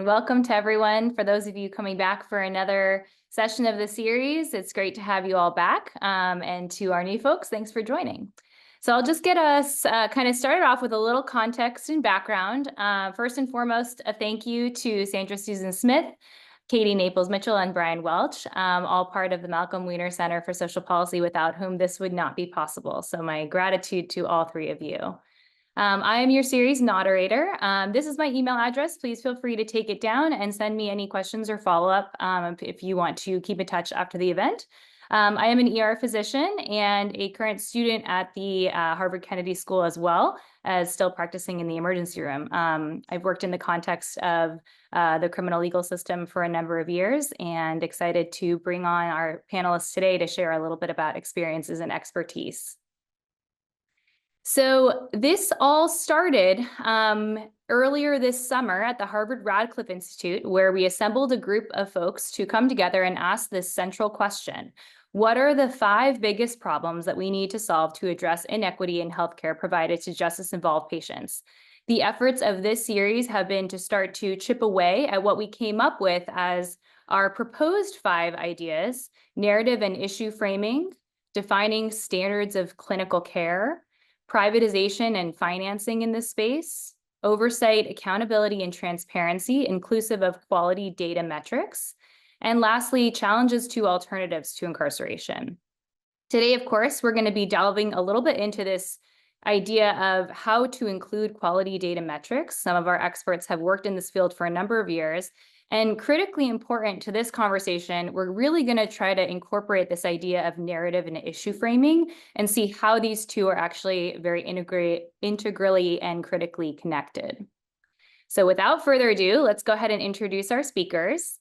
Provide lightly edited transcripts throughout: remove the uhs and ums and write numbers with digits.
welcome to everyone. For those of you coming back for another session of the series, it's great to have you all back. And to our new folks, thanks for joining. So I'll just get us kind of started off with a little context and background. First and foremost, a thank you to Sandra Susan Smith, Katie Naples Mitchell, and Brian Welch, all part of the Malcolm Weiner Center for Social Policy, without whom this would not be possible. So my gratitude to all three of you. I am your series moderator. This is my email address. Please feel free to take it down and send me any questions or follow-up if you want to keep in touch after the event. I am an ER physician and a current student at the Harvard Kennedy School, as well as still practicing in the emergency room. I've worked in the context of the criminal legal system for a number of years, and excited to bring on our panelists today to share a little bit about experiences and expertise. So this all started earlier this summer at the Harvard Radcliffe Institute, where we assembled a group of folks to come together and ask this central question: what are the 5 biggest problems that we need to solve to address inequity in healthcare provided to justice-involved patients? The efforts of this series have been to start to chip away at what we came up with as our proposed 5 ideas: narrative and issue framing, defining standards of clinical care, privatization and financing in this space, oversight, accountability, and transparency, inclusive of quality data metrics, and lastly, challenges to alternatives to incarceration. Today, of course, we're going to be delving a little bit into this idea of how to include quality data metrics. Some of our experts have worked in this field for a number of years. And critically important to this conversation, we're really going to try to incorporate this idea of narrative and issue framing and see how these two are actually very integrally and critically connected. So without further ado, let's go ahead and introduce our speakers.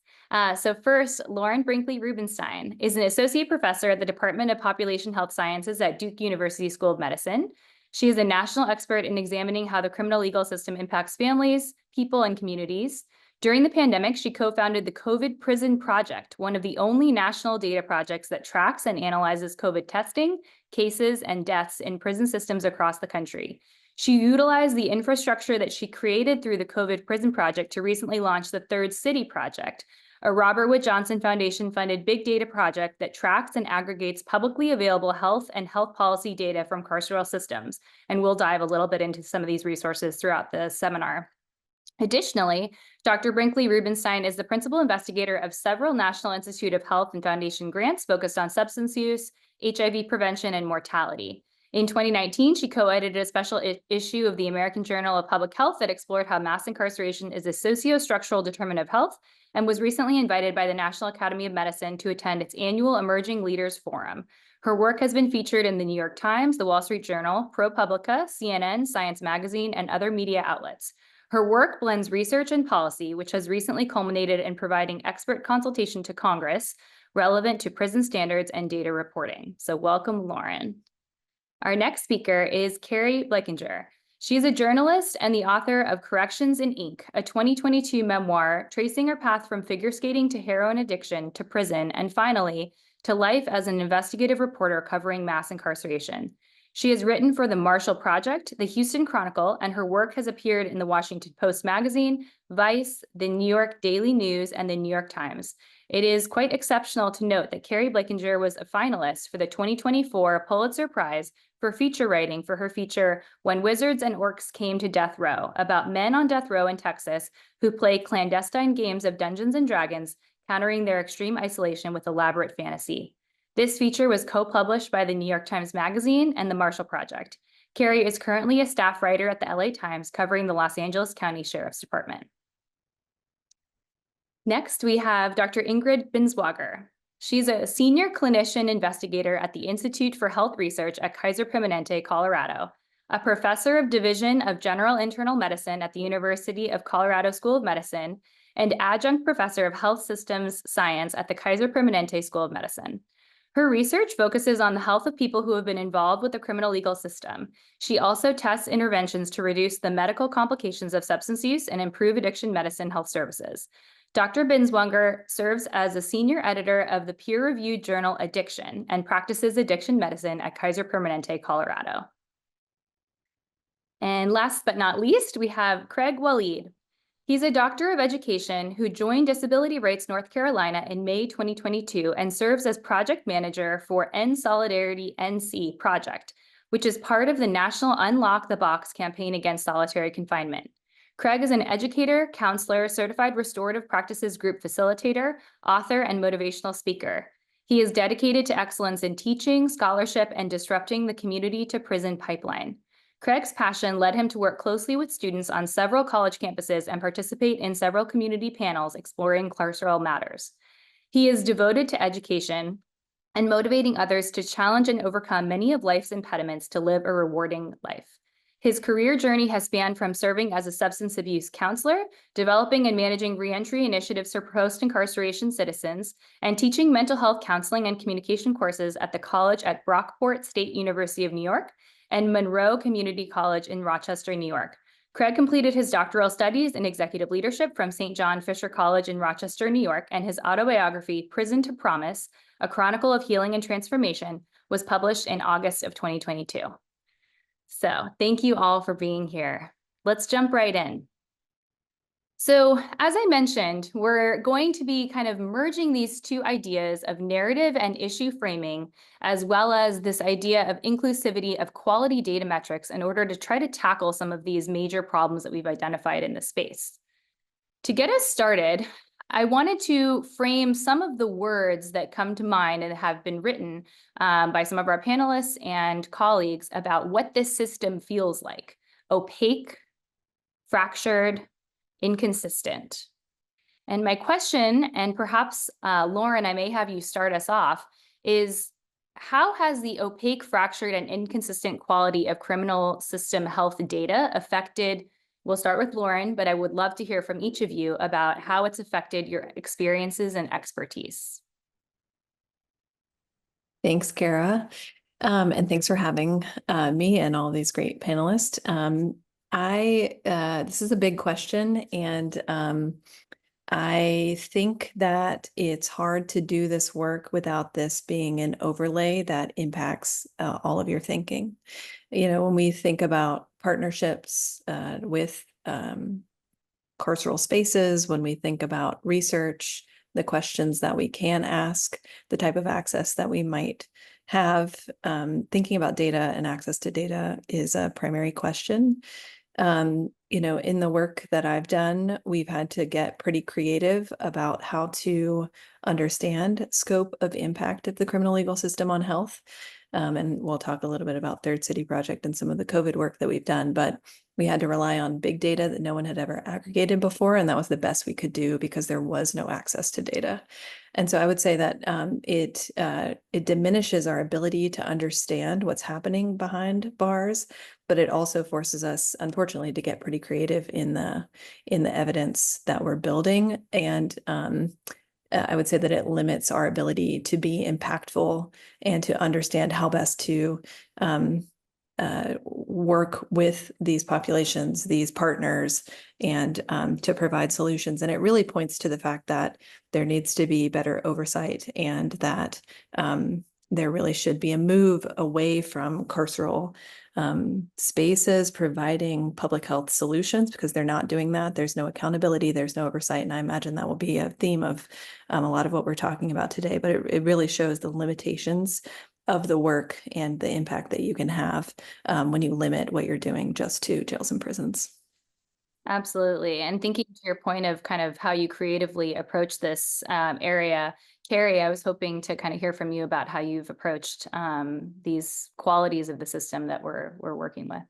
So first, Lauren Brinkley-Rubinstein is an associate professor at the Department of Population Health Sciences at Duke University School of Medicine. She is a national expert in examining how the criminal legal system impacts families, people, and communities. During the pandemic, she co-founded the COVID Prison Project, one of the only national data projects that tracks and analyzes COVID testing, cases, and deaths in prison systems across the country. She utilized the infrastructure that she created through the COVID Prison Project to recently launch the Third City Project, a Robert Wood Johnson Foundation-funded big data project that tracks and aggregates publicly available health and health policy data from carceral systems. And we'll dive a little bit into some of these resources throughout the seminar. Additionally, Dr. Brinkley-Rubinstein is the principal investigator of several National Institute of Health and Foundation grants focused on substance use, HIV prevention, and mortality. In 2019, she co-edited a special issue of the American Journal of Public Health that explored how mass incarceration is a socio-structural determinant of health, and was recently invited by the National Academy of Medicine to attend its annual Emerging Leaders Forum. Her work has been featured in the New York Times, the Wall Street Journal, ProPublica, CNN, Science Magazine, and other media outlets. Her work blends research and policy, which has recently culminated in providing expert consultation to Congress relevant to prison standards and data reporting. So welcome, Lauren. Our next speaker is Keri Blakinger. She is a journalist and the author of Corrections in Ink, a 2022 memoir tracing her path from figure skating to heroin addiction to prison, and finally, to life as an investigative reporter covering mass incarceration. She has written for the Marshall Project, the Houston Chronicle, and her work has appeared in the Washington Post magazine, Vice, the New York Daily News, and the New York Times. It is quite exceptional to note that Keri Blakinger was a finalist for the 2024 Pulitzer Prize for feature writing for her feature When Wizards and Orcs Came to Death Row, about men on death row in Texas who play clandestine games of Dungeons and Dragons, countering their extreme isolation with elaborate fantasy. This feature was co-published by the New York Times Magazine and the Marshall Project. Keri is currently a staff writer at the LA Times covering the Los Angeles County Sheriff's Department. Next, we have Dr. Ingrid Binswanger. She's a senior clinician investigator at the Institute for Health Research at Kaiser Permanente, Colorado, a professor of Division of General Internal Medicine at the University of Colorado School of Medicine, and adjunct professor of health systems science at the Kaiser Permanente School of Medicine. Her research focuses on the health of people who have been involved with the criminal legal system. She also tests interventions to reduce the medical complications of substance use and improve addiction medicine health services. Dr. Binswanger serves as a senior editor of the peer-reviewed journal Addiction and practices addiction medicine at Kaiser Permanente, Colorado. And last but not least, we have Craig Waleed. He's a doctor of education who joined Disability Rights North Carolina in May 2022 and serves as project manager for End Solidarity NC project, which is part of the National Unlock the Box campaign against solitary confinement. Craig is an educator, counselor, certified restorative practices group facilitator, author, and motivational speaker. He is dedicated to excellence in teaching, scholarship, and disrupting the community to prison pipeline. Craig's passion led him to work closely with students on several college campuses and participate in several community panels exploring carceral matters. He is devoted to education and motivating others to challenge and overcome many of life's impediments to live a rewarding life. His career journey has spanned from serving as a substance abuse counselor, developing and managing reentry initiatives for post-incarceration citizens, and teaching mental health counseling and communication courses at the college at Brockport State University of New York and Monroe Community College in Rochester, New York. Craig completed his doctoral studies in executive leadership from St. John Fisher College in Rochester, New York, and his autobiography, Prison to Promise, A Chronicle of Healing and Transformation, was published in August of 2022. So thank you all for being here. Let's jump right in. So as I mentioned, we're going to be kind of merging these two ideas of narrative and issue framing, as well as this idea of inclusivity of quality data metrics in order to try to tackle some of these major problems that we've identified in the space. To get us started, I wanted to frame some of the words that come to mind and have been written by some of our panelists and colleagues about what this system feels like: opaque, fractured, inconsistent. And my question, and perhaps Lauren, I may have you start us off, is how has the opaque, fractured, and inconsistent quality of criminal system health data affected, we'll start with Lauren, but I would love to hear from each of you about how it's affected your experiences and expertise. Thanks, Kara. And thanks for having me and all these great panelists. This is a big question, and I think that it's hard to do this work without this being an overlay that impacts all of your thinking. You know, when we think about partnerships with carceral spaces, when we think about research, the questions that we can ask, the type of access that we might have, thinking about data and access to data is a primary question. You know, in the work that I've done, we've had to get pretty creative about how to understand scope of impact of the criminal legal system on health. And we'll talk a little bit about Third City Project and some of the COVID work that we've done, but we had to rely on big data that no one had ever aggregated before, and that was the best we could do because there was no access to data. And so I would say that it diminishes our ability to understand what's happening behind bars, but it also forces us, unfortunately, to get pretty creative in the evidence that we're building. And I would say that it limits our ability to be impactful and to understand how best to work with these populations, these partners, and to provide solutions. And it really points to the fact that there needs to be better oversight, and that there really should be a move away from carceral spaces providing public health solutions, because they're not doing that. There's no accountability, there's no oversight. And I imagine that will be a theme of a lot of what we're talking about today, but it really shows the limitations of the work and the impact that you can have when you limit what you're doing just to jails and prisons. Absolutely. And thinking to your point of kind of how you creatively approach this area, Keri, I was hoping to kind of hear from you about how you've approached these qualities of the system that we're working with.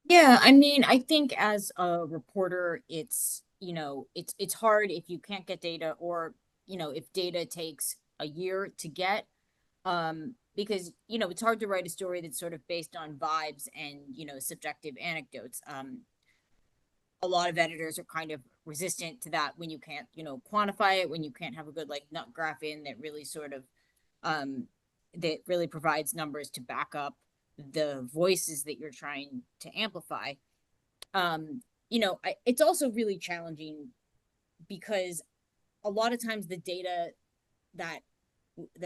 Yeah, I mean, I think as a reporter, it's, you know, it's hard if you can't get data, or, you know, if data takes a year to get, because, you know, it's hard to write a story that's sort of based on vibes and, you know, subjective anecdotes. A lot of editors are kind of resistant to that when you can't, you know, quantify it, when you can't have a good like nut graph in that really sort of that really provides numbers to back up the voices that you're trying to amplify. You know, it's also really challenging because a lot of times the data that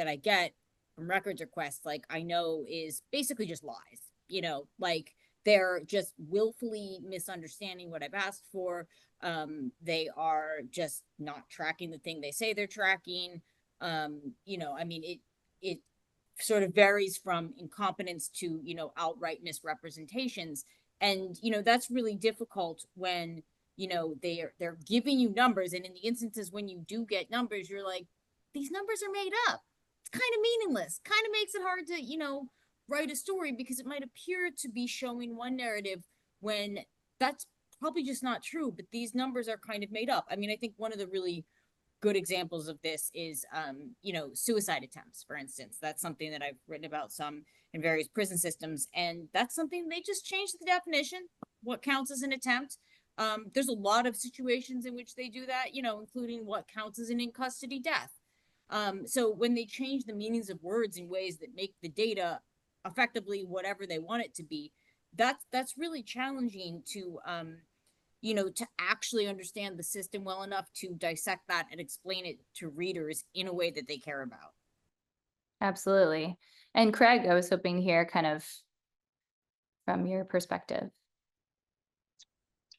I get from records requests, like, I know is basically just lies. You know, like, they're just willfully misunderstanding what I've asked for. They are just not tracking the thing they say they're tracking. You know, I mean, it sort of varies from incompetence to, you know, outright misrepresentations. And, you know, that's really difficult when, you know, they're giving you numbers. And in the instances when you do get numbers, you're like, these numbers are made up. It's kind of meaningless, kind of makes it hard to, you know, write a story because it might appear to be showing one narrative when that's probably just not true, but these numbers are kind of made up. I mean, I think one of the really good examples of this is, you know, suicide attempts, for instance. That's something that I've written about some in various prison systems. And that's something they just changed the definition, what counts as an attempt. There's a lot of situations in which they do that, you know, including what counts as an in custody death. So when they change the meanings of words in ways that make the data effectively whatever they want it to be, that's really challenging to, you know, to actually understand the system well enough to dissect that and explain it to readers in a way that they care about. Absolutely. And Craig, I was hoping to hear kind of from your perspective.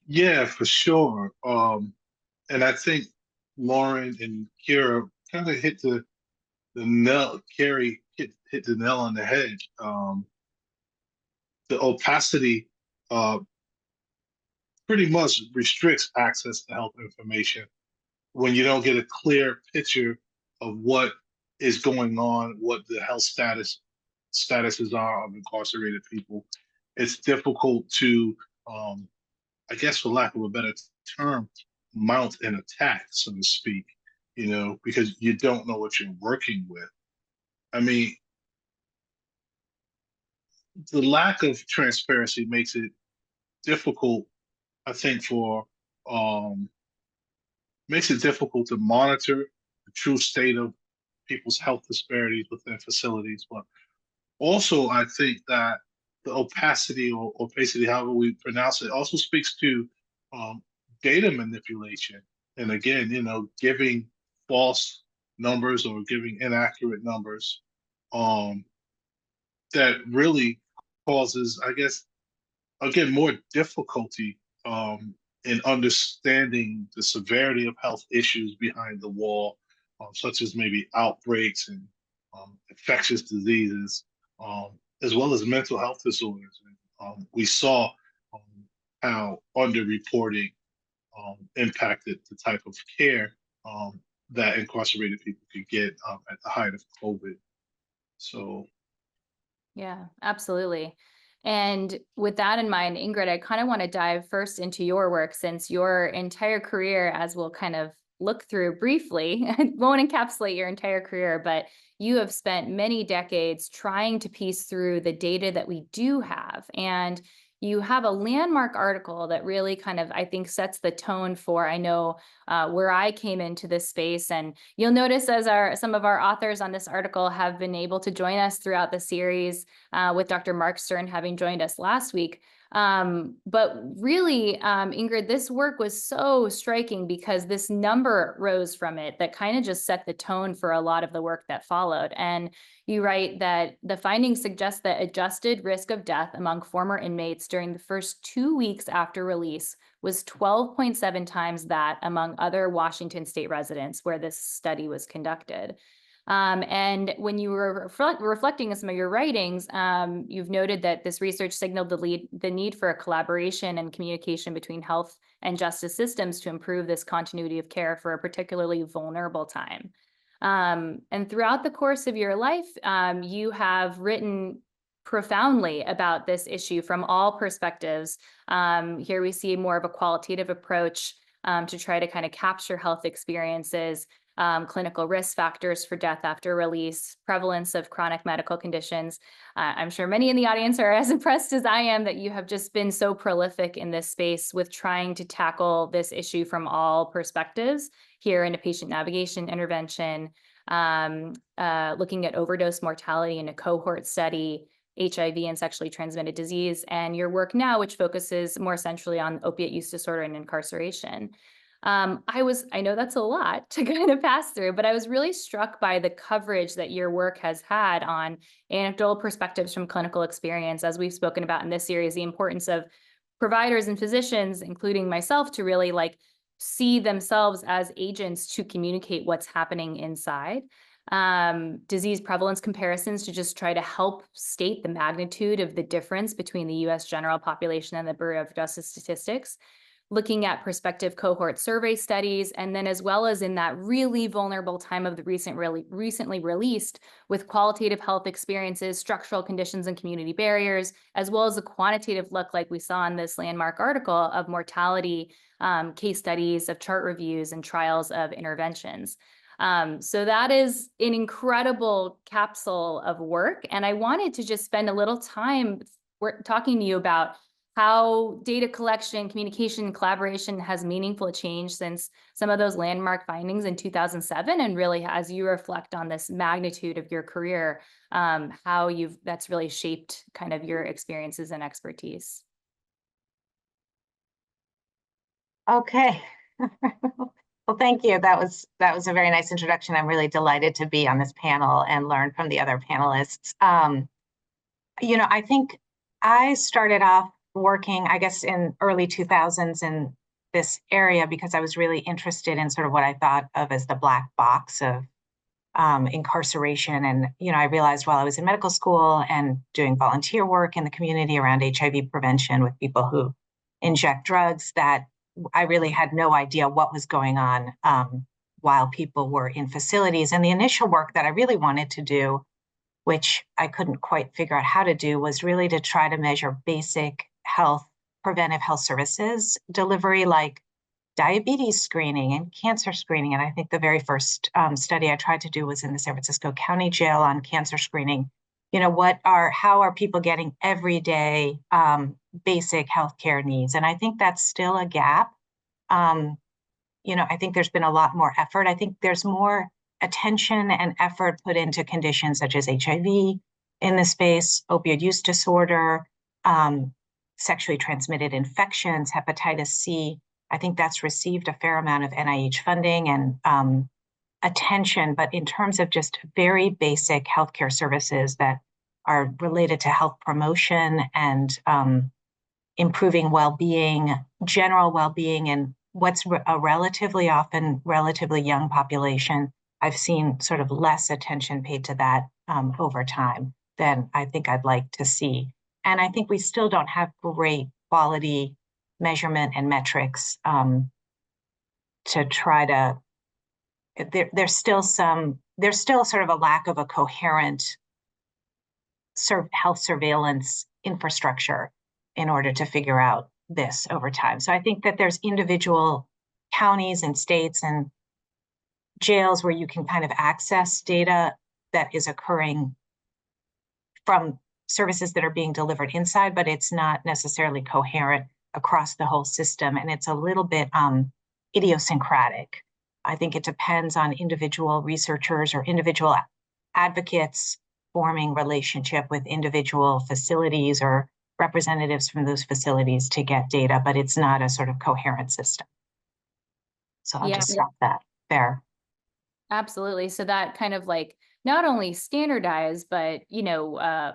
Yeah, for sure. And I think Lauren and Kira kind of hit the nail. Keri hit the nail on the head. The opacity pretty much restricts access to health information when you don't get a clear picture of what is going on, what the health statuses are of incarcerated people. It's difficult to, I guess, for lack of a better term, mount an attack, so to speak, you know, because you don't know what you're working with. I mean, the lack of transparency makes it difficult, I think, makes it difficult to monitor the true state of people's health disparities within facilities. But also, I think that the opacity or opacity, however we pronounce it, also speaks to data manipulation. And again, you know, giving false numbers or giving inaccurate numbers that really causes, I guess, again, more difficulty in understanding the severity of health issues behind the wall, such as maybe outbreaks and infectious diseases, as well as mental health disorders. We saw how underreporting impacted the type of care that incarcerated people could get at the height of COVID. So, Yeah, absolutely. And with that in mind, Ingrid, I kind of want to dive first into your work, since your entire career, as we'll kind of look through briefly, won't encapsulate your entire career, but you have spent many decades trying to piece through the data that we do have. And you have a landmark article that really kind of, I think, sets the tone for, I know, where I came into this space. And you'll notice as some of our authors on this article have been able to join us throughout the series, with Dr. Mark Stern having joined us last week. But really, Ingrid, this work was so striking because this number rose from it that kind of just set the tone for a lot of the work that followed. And you write that the findings suggest that adjusted risk of death among former inmates during the first 2 weeks after release was 12.7 times that among other Washington state residents where this study was conducted. And when you were reflecting on some of your writings, you've noted that this research signaled the need for a collaboration and communication between health and justice systems to improve this continuity of care for a particularly vulnerable time. And throughout the course of your life, you have written profoundly about this issue from all perspectives. Here we see more of a qualitative approach to try to kind of capture health experiences, clinical risk factors for death after release, prevalence of chronic medical conditions. I'm sure many in the audience are as impressed as I am that you have just been so prolific in this space with trying to tackle this issue from all perspectives here in a patient navigation intervention, looking at overdose mortality in a cohort study, HIV and sexually transmitted disease, and your work now, which focuses more centrally on opiate use disorder and incarceration. I know that's a lot to kind of pass through, but I was really struck by the coverage that your work has had on anecdotal perspectives from clinical experience, as we've spoken about in this series, the importance of providers and physicians, including myself, to really like see themselves as agents to communicate what's happening inside. Disease prevalence comparisons to just try to help state the magnitude of the difference between the US general population and the Bureau of Justice Statistics, looking at prospective cohort survey studies, and then as well as in that really vulnerable time of the recently released with qualitative health experiences, structural conditions and community barriers, as well as a quantitative look like we saw in this landmark article of mortality, case studies of chart reviews and trials of interventions. So that is an incredible capsule of work. And I wanted to just spend a little time talking to you about how data collection, communication, and collaboration has meaningful change since some of those landmark findings in 2007. And really, as you reflect on this magnitude of your career, how that's really shaped kind of your experiences and expertise. Okay. Well, thank you. That was a very nice introduction. I'm really delighted to be on this panel and learn from the other panelists. I think I started off working, I guess, in early 2000s in this area because I was really interested in sort of what I thought of as the black box of incarceration. And, I realized while I was in medical school and doing volunteer work in the community around HIV prevention with people who inject drugs that I really had no idea what was going on while people were in facilities. And the initial work that I really wanted to do, which I couldn't quite figure out how to do, was really to try to measure basic preventive health services delivery, like diabetes screening and cancer screening. And I think the very first study I tried to do was in the San Francisco County Jail on cancer screening. How are people getting everyday basic healthcare needs? And I think that's still a gap. I think there's been a lot more effort. I think there's more attention and effort put into conditions such as HIV in the space, opioid use disorder, sexually transmitted infections, hepatitis C. I think that's received a fair amount of NIH funding and attention, but in terms of just very basic healthcare services that are related to health promotion and improving well-being, general well-being, and what's a relatively young population, I've seen sort of less attention paid to that over time than I think I'd like to see. And I think we still don't have great quality measurement and metrics to try to, there's still sort of a lack of a coherent health surveillance infrastructure in order to figure out this over time. So I think that there's individual counties and states and jails where you can kind of access data that is occurring from services that are being delivered inside, but it's not necessarily coherent across the whole system. And it's a little bit idiosyncratic. I think it depends on individual researchers or individual advocates forming relationship with individual facilities or representatives from those facilities to get data, but it's not a sort of coherent system. So I'll just stop that there. Absolutely. So that kind of like not only standardized, but,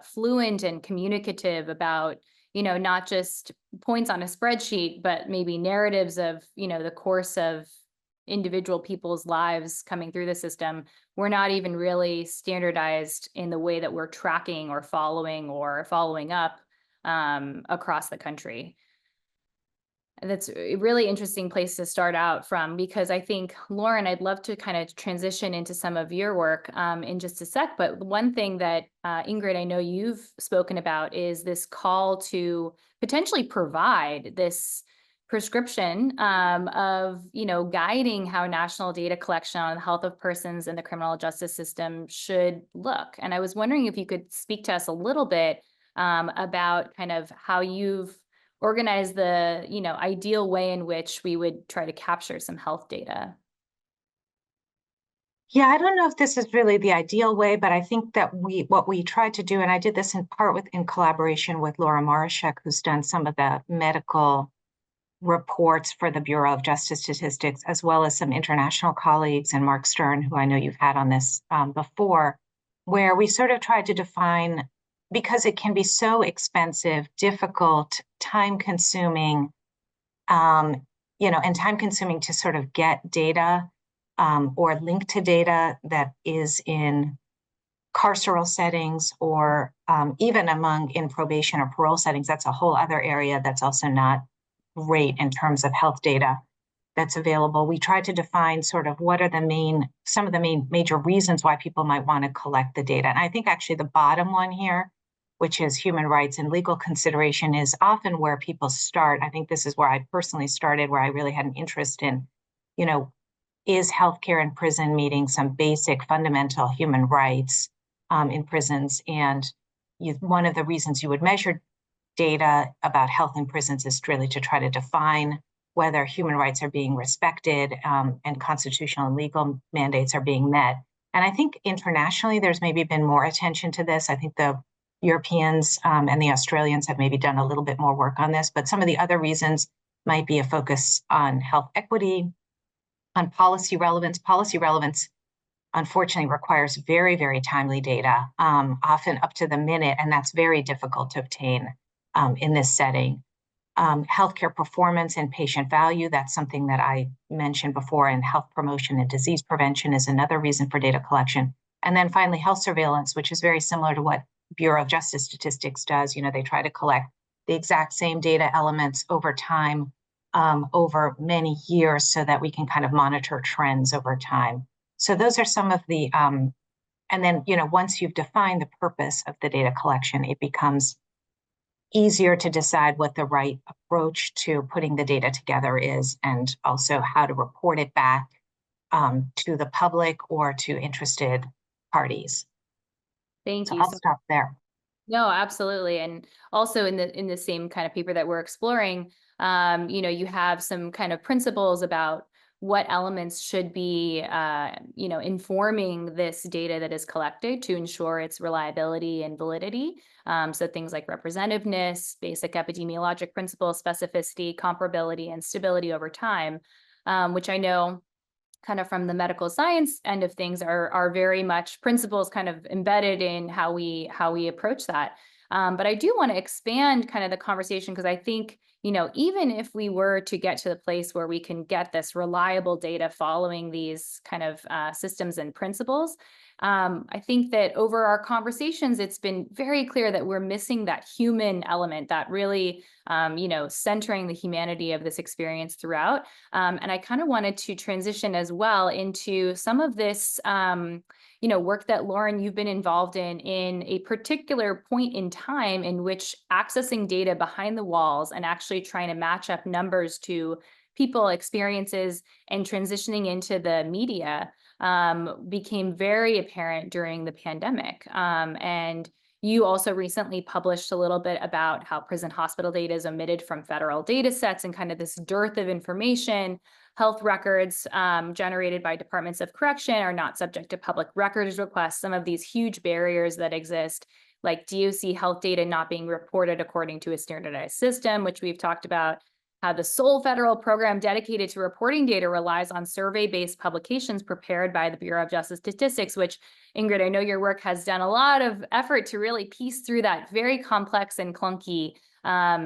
fluent and communicative about, not just points on a spreadsheet, but maybe narratives of, the course of individual people's lives coming through the system. We're not even really standardized in the way that we're tracking or following up across the country. And that's a really interesting place to start out from, because I think, Lauren, I'd love to kind of transition into some of your work in just a sec. But one thing that Ingrid, I know you've spoken about is this call to potentially provide this prescription of, guiding how national data collection on the health of persons in the criminal justice system should look. And I was wondering if you could speak to us a little bit about kind of how you've organized the, ideal way in which we would try to capture some health data. Yeah, I don't know if this is really the ideal way, but I think that what we tried to do, and I did this in part in collaboration with Laura Marashek, who's done some of the medical reports for the Bureau of Justice Statistics, as well as some international colleagues and Mark Stern, who I know you've had on this before, where we sort of tried to define, because it can be so expensive, difficult, time-consuming, and time-consuming to sort of get data or link to data that is in carceral settings or even in probation or parole settings. That's a whole other area that's also not great in terms of health data that's available. We tried to define sort of what are some of the major reasons why people might want to collect the data. And I think actually the bottom one here, which is human rights and legal consideration, is often where people start. I think this is where I personally started, where I really had an interest in, is healthcare in prison meeting some basic fundamental human rights in prisons? And one of the reasons you would measure data about health in prisons is really to try to define whether human rights are being respected and constitutional and legal mandates are being met. And I think internationally, there's maybe been more attention to this. I think the Europeans and the Australians have maybe done a little bit more work on this, but some of the other reasons might be a focus on health equity, on policy relevance. Policy relevance, unfortunately, requires very, very timely data, often up to the minute, and that's very difficult to obtain in this setting. Healthcare performance and patient value, that's something that I mentioned before, and health promotion and disease prevention is another reason for data collection. And then finally, health surveillance, which is very similar to what Bureau of Justice Statistics does. They try to collect the exact same data elements over time, over many years, so that we can kind of monitor trends over time. So those are some of the, and then, once you've defined the purpose of the data collection, it becomes easier to decide what the right approach to putting the data together is, and also how to report it back to the public or to interested parties. Thank So you. I'll stop there. No, absolutely. And also in the same kind of paper that we're exploring, you have some kind of principles about what elements should be, informing this data that is collected to ensure its reliability and validity. So things like representativeness, basic epidemiologic principles, specificity, comparability, and stability over time, which I know kind of from the medical science end of things are very much principles kind of embedded in how we approach that. But I do want to expand kind of the conversation, because I think, even if we were to get to the place where we can get this reliable data following these kind of systems and principles, I think that over our conversations, it's been very clear that we're missing that human element, that really, centering the humanity of this experience throughout. And I kind of wanted to transition as well into some of this, work that, Lauren, you've been involved in a particular point in time in which accessing data behind the walls and actually trying to match up numbers to people, experiences, and transitioning into the media became very apparent during the pandemic. And you also recently published a little bit about how prison hospital data is omitted from federal data sets and kind of this dearth of information. Health records generated by departments of correction are not subject to public records requests. Some of these huge barriers that exist, like DOC health data not being reported according to a standardized system, which we've talked about. How the sole federal program dedicated to reporting data relies on survey-based publications prepared by the Bureau of Justice Statistics, which, Ingrid, I know your work has done a lot of effort to really piece through that very complex and clunky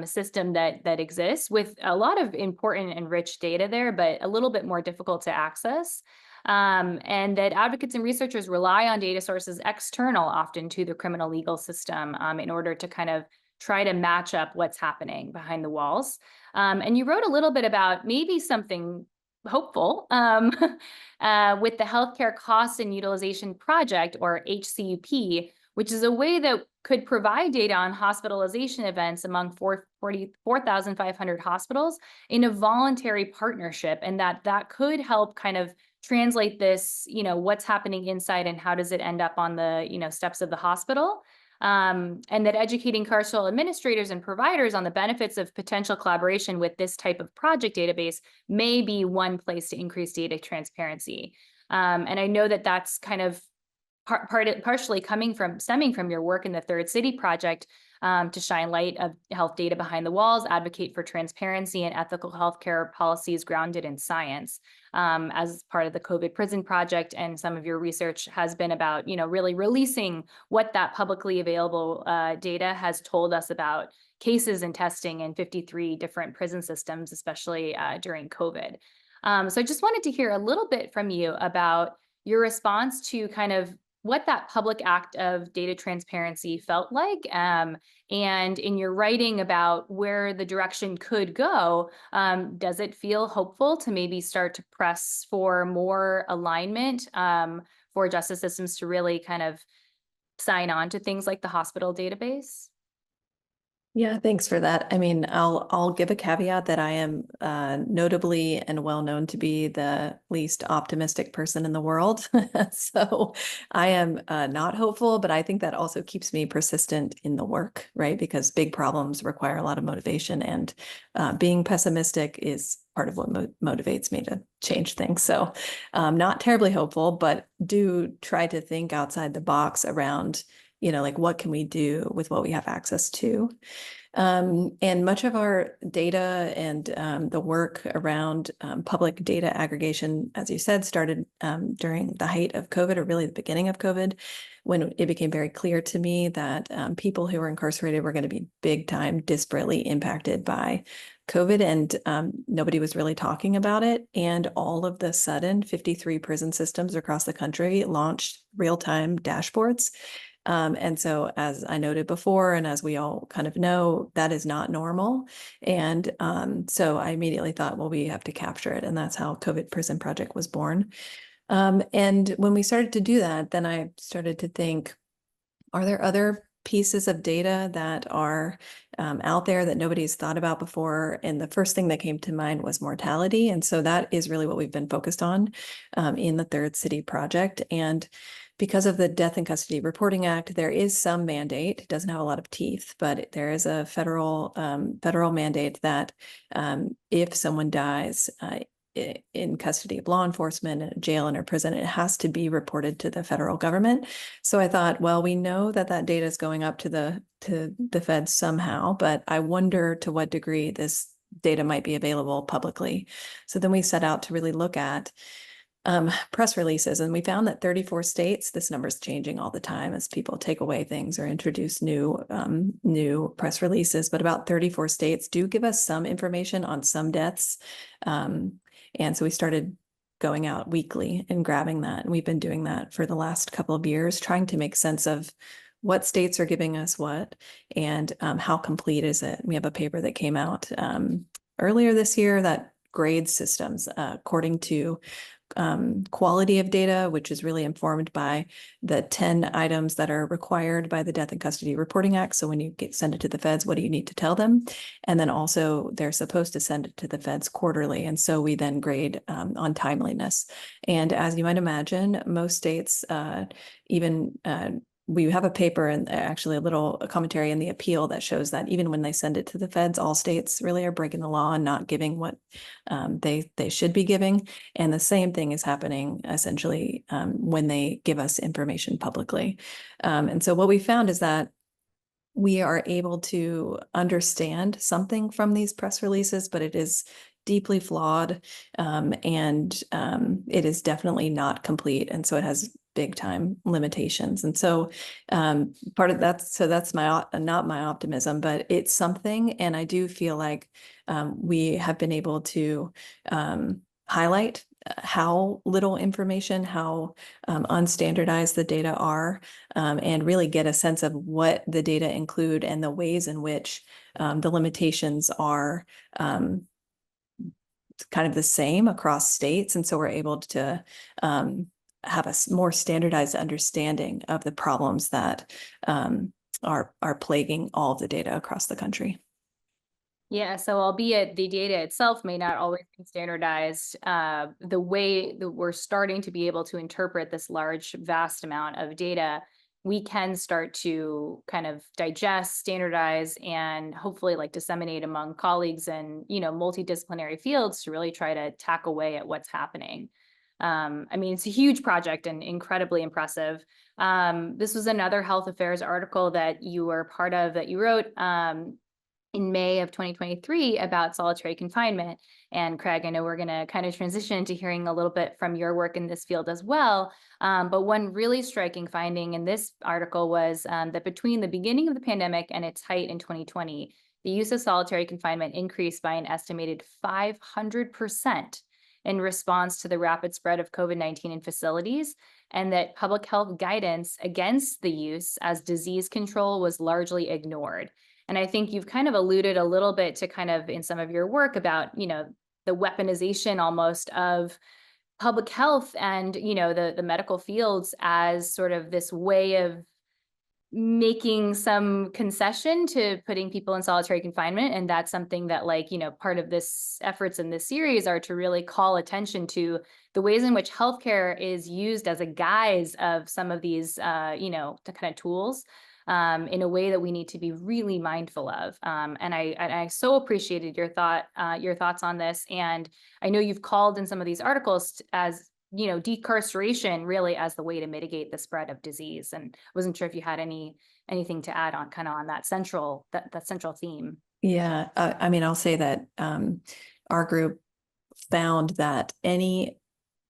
system that exists, with a lot of important and rich data there, but a little bit more difficult to access. And that advocates and researchers rely on data sources external often to the criminal legal system in order to kind of try to match up what's happening behind the walls. And you wrote a little bit about maybe something hopeful with the Healthcare Cost and Utilization Project, or HCUP, which is a way that could provide data on hospitalization events among 4,500 hospitals in a voluntary partnership, and that could help kind of translate this, what's happening inside and how does it end up on the, steps of the hospital. And that educating carceral administrators and providers on the benefits of potential collaboration with this type of project database may be one place to increase data transparency. And I know that that's kind of partially stemming from your work in the Third City Project. to shine light of health data behind the walls, advocate for transparency and ethical healthcare policies grounded in science. As part of the COVID prison project, and some of your research has been about, really releasing what that publicly available data has told us about cases and testing in 53 different prison systems, especially during COVID. So I just wanted to hear a little bit from you about your response to kind of what that public act of data transparency felt like. And in your writing about where the direction could go, does it feel hopeful to maybe start to press for more alignment for justice systems to really kind of sign on to things like the hospital database? Yeah, thanks for that. I mean, I'll give a caveat that I am notably and well known to be the least optimistic person in the world. So I am not hopeful, but I think that also keeps me persistent in the work, right? Because big problems require a lot of motivation, and being pessimistic is part of what motivates me to change things. So not terribly hopeful, but do try to think outside the box around, like what can we do with what we have access to? And much of our data and the work around public data aggregation, as you said, started during the height of COVID, or really the beginning of COVID, when it became very clear to me that people who were incarcerated were going to be big time disparately impacted by COVID, and nobody was really talking about it. And all of the sudden, 53 prison systems across the country launched real-time dashboards. And so, as I noted before, and as we all kind of know, that is not normal. And so I immediately thought, well, we have to capture it. And that's how COVID Prison Project was born. And when we started to do that, then I started to think, are there other pieces of data that are out there that nobody's thought about before? And the first thing that came to mind was mortality. And so that is really what we've been focused on in the Third City Project. And because of the Death in Custody Reporting Act, there is some mandate. It doesn't have a lot of teeth, but there is a federal mandate that if someone dies in custody of law enforcement, in a jail, in a prison, it has to be reported to the federal government. So I thought, well, we know that that data is going up to the feds somehow, but I wonder to what degree this data might be available publicly. So then we set out to really look at press releases, and we found that 34 states, this number is changing all the time as people take away things or introduce new press releases, but about 34 states do give us some information on some deaths. And so we started going out weekly and grabbing that. And we've been doing that for the last couple of years, trying to make sense of what states are giving us what, and how complete is it. We have a paper that came out earlier this year that grades systems according to quality of data, which is really informed by the 10 items that are required by the Death in Custody Reporting Act. So when you send it to the feds, what do you need to tell them? And then also they're supposed to send it to the feds quarterly. And so we then grade on timeliness. And as you might imagine, most states we have a paper and actually a commentary in the appeal that shows that even when they send it to the feds, all states really are breaking the law and not giving what they should be giving. And the same thing is happening essentially when they give us information publicly. And so what we found is that we are able to understand something from these press releases, but it is deeply flawed, and it is definitely not complete. And so it has big time limitations. And so part of that, so that's not my optimism, but it's something. And I do feel like we have been able to highlight how little information, how unstandardized the data are, and really get a sense of what the data include and the ways in which the limitations are kind of the same across states. And so we're able to have a more standardized understanding of the problems that are plaguing all of the data across the country. Yeah, so albeit the data itself may not always be standardized, the way that we're starting to be able to interpret this large, vast amount of data, we can start to kind of digest, standardize, and hopefully like disseminate among colleagues and, multidisciplinary fields to really try to tack away at what's happening. I mean, it's a huge project and incredibly impressive. This was another health affairs article that you were part of that you wrote in May of 2023 about solitary confinement. And Craig, I know we're going to kind of transition into hearing a little bit from your work in this field as well. But one really striking finding in this article was that between the beginning of the pandemic and its height in 2020, the use of solitary confinement increased by an estimated 500% in response to the rapid spread of COVID-19 in facilities, and that public health guidance against the use as disease control was largely ignored. And I think you've kind of alluded a little bit to kind of in some of your work about, you know, the weaponization almost of public health and, you know, the medical fields as sort of this way of making some concession to putting people in solitary confinement. And that's something that, like, you know, part of this efforts in this series are to really call attention to the ways in which healthcare is used as a guise of some of these, you know, the kind of tools in a way that we need to be really mindful of. And I so appreciated your thoughts on this. And I know you've called in some of these articles as, you know, decarceration really as the way to mitigate the spread of disease. And I wasn't sure if you had anything to add on kind of on that central theme. Yeah, I mean, I'll say that our group found that any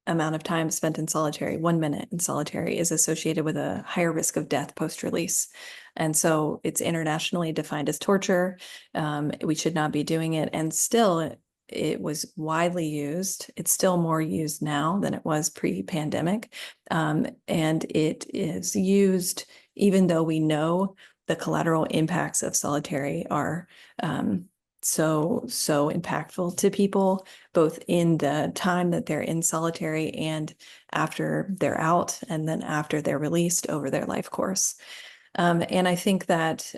amount of time spent in solitary, 1 minute in solitary, is associated with a higher risk of death post-release. And so it's internationally defined as torture. We should not be doing it. And still, it was widely used. It's still more used now than it was pre-pandemic. And it is used even though we know the collateral impacts of solitary are so impactful to people, both in the time that they're in solitary and after they're out, and then after they're released over their life course. And I think that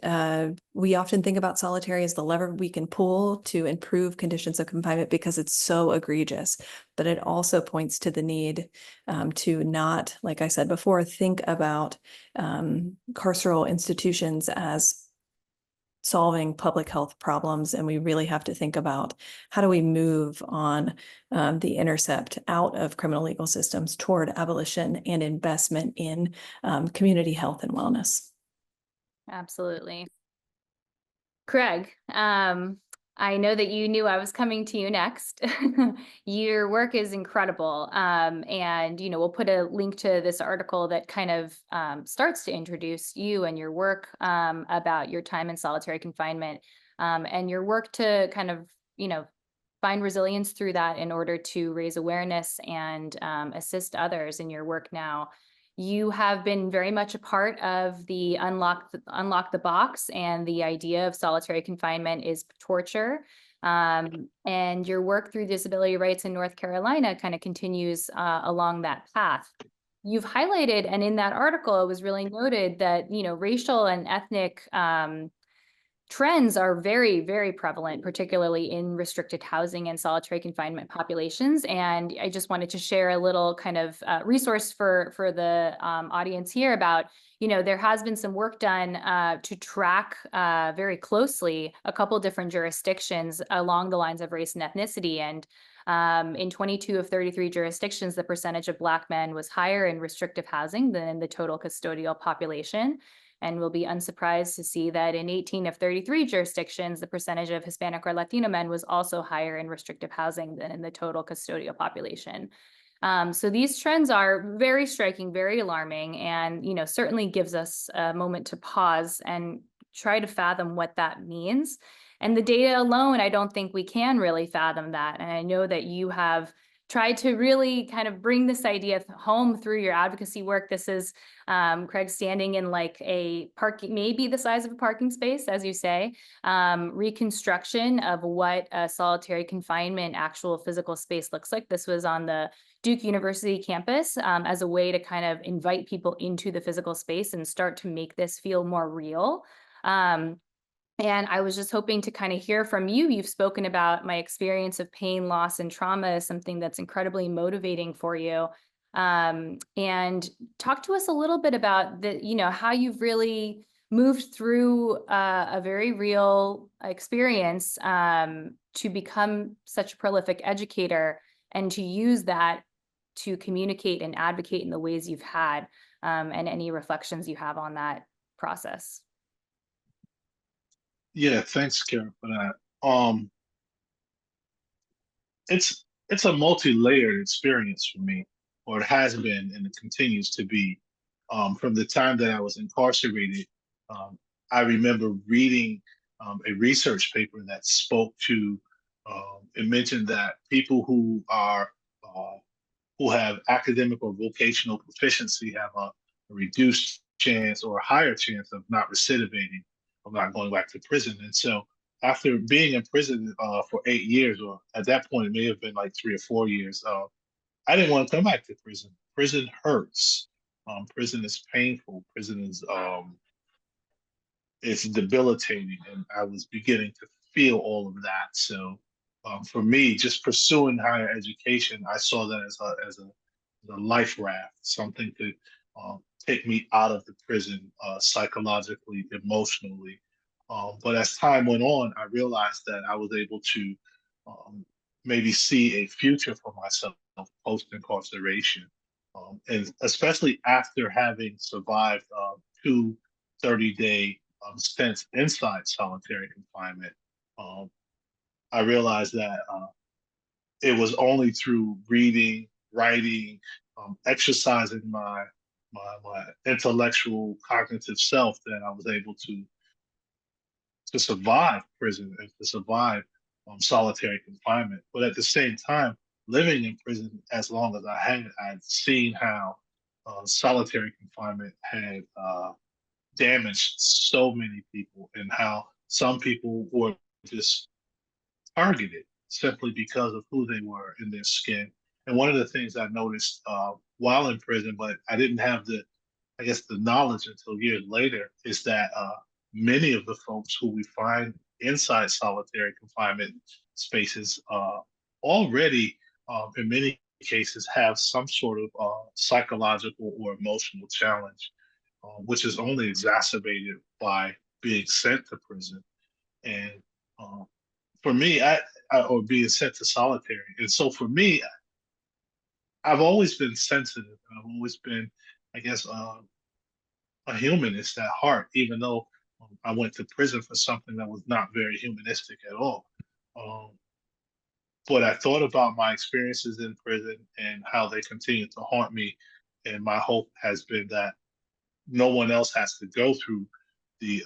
we often think about solitary as the lever we can pull to improve conditions of confinement because it's so egregious. But it also points to the need to not, like I said before, think about carceral institutions as solving public health problems. And we really have to think about how do we move on the intercept out of criminal legal systems toward abolition and investment in community health and wellness. Absolutely. Craig, I know that you knew I was coming to you next. Your work is incredible. And, you know, we'll put a link to this article that kind of starts to introduce you and your work about your time in solitary confinement and your work to kind of, you know, find resilience through that in order to raise awareness and assist others in your work now. You have been very much a part of the Unlock the Box, and the idea of solitary confinement is torture. And your work through disability rights in North Carolina kind of continues along that path. You've highlighted, and in that article, it was really noted that, you know, racial and ethnic trends are very, very prevalent, particularly in restricted housing and solitary confinement populations. And I just wanted to share a little kind of resource for the audience here about, you know, there has been some work done to track very closely a couple different jurisdictions along the lines of race and ethnicity. And in 22 of 33 jurisdictions, the percentage of Black men was higher in restrictive housing than in the total custodial population. And we'll be unsurprised to see that in 18 of 33 jurisdictions, the percentage of Hispanic or Latino men was also higher in restrictive housing than in the total custodial population. So these trends are very striking, very alarming, and, you know, certainly gives us a moment to pause and try to fathom what that means. And the data alone, I don't think we can really fathom that. And I know that you have tried to really kind of bring this idea home through your advocacy work. This is Craig standing in like a parking, maybe the size of a parking space, as you say, reconstruction of what a solitary confinement actual physical space looks like. This was on the Duke University campus as a way to kind of invite people into the physical space and start to make this feel more real. And I was just hoping to kind of hear from you. You've spoken about my experience of pain, loss, and trauma as something that's incredibly motivating for you. And talk to us a little bit about the, you know, how you've really moved through a very real experience to become such a prolific educator and to use that to communicate and advocate in the ways you've had, and any reflections you have on that process. Yeah, thanks, Karen, for that. It's a multi-layered experience for me, or it has been, and it continues to be. From the time that I was incarcerated, um, I remember reading a research paper that spoke to. It mentioned that people who have academic or vocational proficiency have a reduced chance or a higher chance of not recidivating, of not going back to prison. And so after being in prison for 8 years, or at that point, it may have been like 3 or 4 years, I didn't want to come back to prison. Prison hurts. Prison is painful. Prison is it's debilitating, and I was beginning to feel all of that. So for me, just pursuing higher education, I saw that as a life raft, something to take me out of the prison psychologically, emotionally. But as time went on, I realized that I was able to maybe see a future for myself post incarceration. And especially after having survived two 30-day stints inside solitary confinement, I realized that it was only through reading, writing, exercising my intellectual cognitive self that I was able to survive prison and to survive solitary confinement. But at the same time, living in prison as long as I'd seen how solitary confinement had damaged so many people, and how some people were just targeted simply because of who they were in their skin. And one of the things I noticed while in prison, but I didn't have I guess, the knowledge until years later, is that many of the folks who we find inside solitary confinement spaces already, in many cases, have some sort of psychological or emotional challenge, which is only exacerbated by being sent to prison. And for me, or being sent to solitary. And so for me, I've always been sensitive. And I've always been, I guess, a humanist at heart, even though I went to prison for something that was not very humanistic at all. But I thought about my experiences in prison and how they continue to haunt me. And my hope has been that no one else has to go through the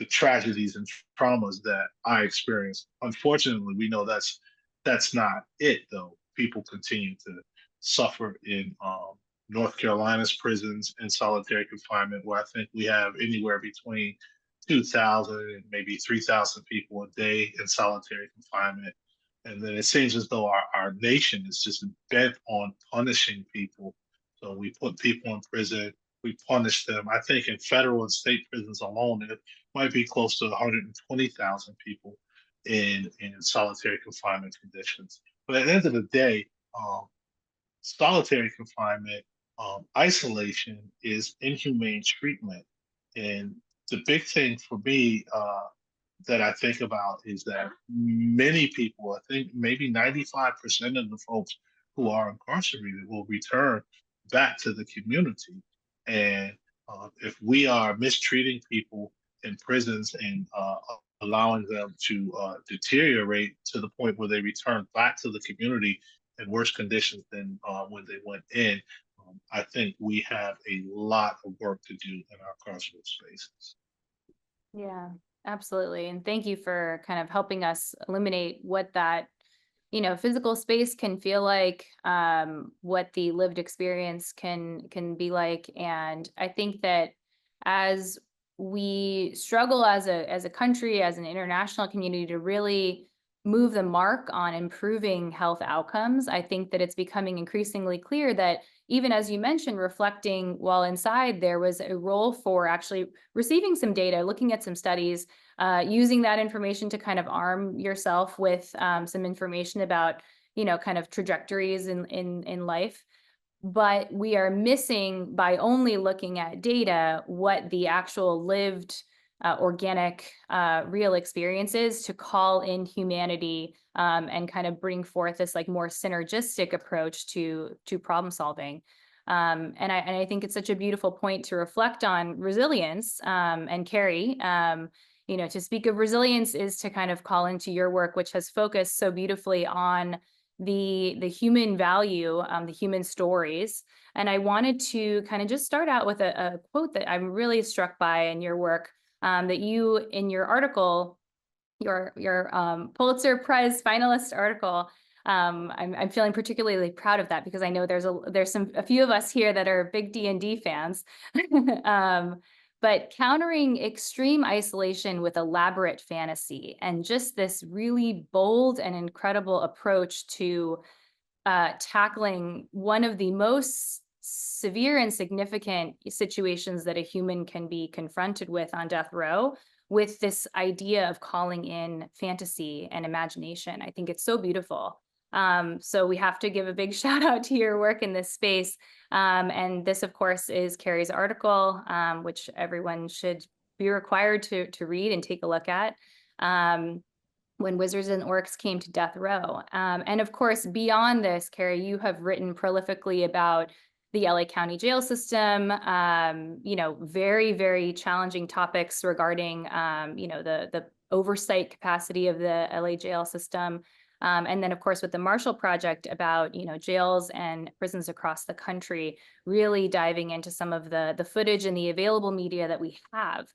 tragedies and traumas that I experienced. Unfortunately, we know that's not it, though. People continue to suffer in North Carolina's prisons in solitary confinement, where I think we have anywhere between 2,000 and maybe 3,000 people a day in solitary confinement. And then it seems as though our nation is just bent on punishing people. So we put people in prison, we punish them. I think in federal and state prisons alone, it might be close to 120,000 people in solitary confinement conditions. But at the end of the day, solitary confinement, isolation is inhumane treatment. And the big thing for me that I think about is that many people, I think maybe 95% of the folks who are incarcerated will return back to the community. And if we are mistreating people in prisons and allowing them to deteriorate to the point where they return back to the community in worse conditions than when they went in, I think we have a lot of work to do in our carceral spaces. Yeah, absolutely. And thank you for kind of helping us illuminate what that, physical space can feel like, what the lived experience can be like. And I think that as we struggle as a country, as an international community, to really move the mark on improving health outcomes, I think that it's becoming increasingly clear that, even as you mentioned, reflecting while inside, there was a role for actually receiving some data, looking at some studies, using that information to kind of arm yourself with some information about, kind of trajectories in life. But we are missing, by only looking at data, what the actual lived organic, real experiences to call in humanity and kind of bring forth this like more synergistic approach to problem solving. And I think it's such a beautiful point to reflect on resilience. And Keri, you know, to speak of resilience is to kind of call into your work, which has focused so beautifully on the human value, the human stories. And I wanted to kind of just start out with a quote that I'm really struck by in your work, that you, in your article, your Pulitzer Prize finalist article, I'm feeling particularly proud of that because I know there's a few of us here that are big D&D fans. But countering extreme isolation with elaborate fantasy, and just this really bold and incredible approach to tackling one of the most severe and significant situations that a human can be confronted with on death row, with this idea of calling in fantasy and imagination. I think it's so beautiful. So we have to give a big shout out to your work in this space. And this, of course, is Keri's article, which everyone should be required to read and take a look at. When Wizards and Orcs came to death row. And of course, beyond this, Keri, you have written prolifically about the LA County jail system, you know, very, very challenging topics regarding, you know, the oversight capacity of the LA jail system. And then, of course, with the Marshall Project about, you know, jails and prisons across the country, really diving into some of the footage and the available media that we have.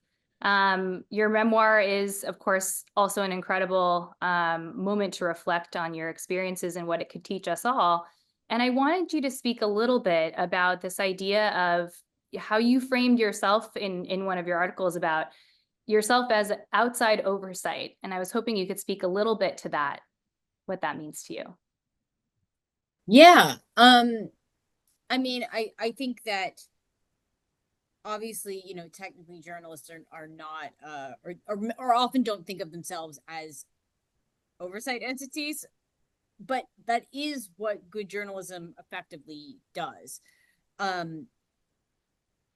Your memoir is, of course, also an incredible moment to reflect on your experiences and what it could teach us all. And I wanted you to speak a little bit about this idea of how you framed yourself in one of your articles about yourself as outside oversight. And I was hoping you could speak a little bit to that, what that means to you. Yeah. I mean, I think that obviously, you know, technically journalists are not, or often don't think of themselves as oversight entities, but that is what good journalism effectively does.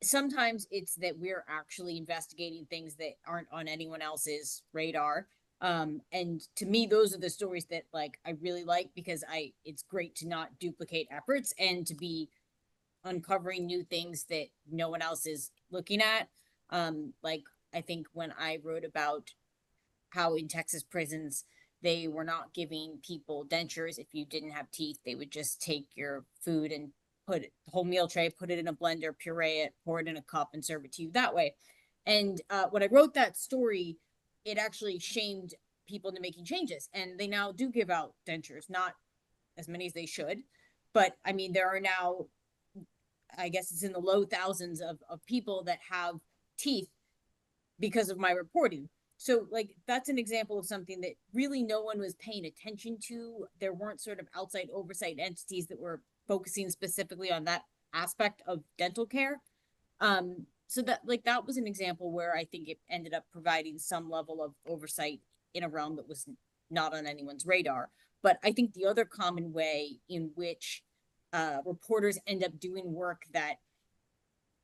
Sometimes it's that we're actually investigating things that aren't on anyone else's radar. And to me, those are the stories that like I really like, because it's great to not duplicate efforts and to be uncovering new things that no one else is looking at. Like I think when I wrote about how in Texas prisons they were not giving people dentures if you didn't have teeth, they would just take your food and put it, the whole meal tray, put it in a blender, puree it, pour it in a cup, and serve it to you that way. And when I wrote that story, it actually shamed people into making changes, and they now do give out dentures, not as many as they should, but I mean there are now, I guess it's in the low thousands of people that have teeth because of my reporting. So like that's an example of something that really no one was paying attention to. There weren't sort of outside oversight entities that were focusing specifically on that aspect of dental care. So that was an example where I think it ended up providing some level of oversight in a realm that was not on anyone's radar. But I think the other common way in which reporters end up doing work that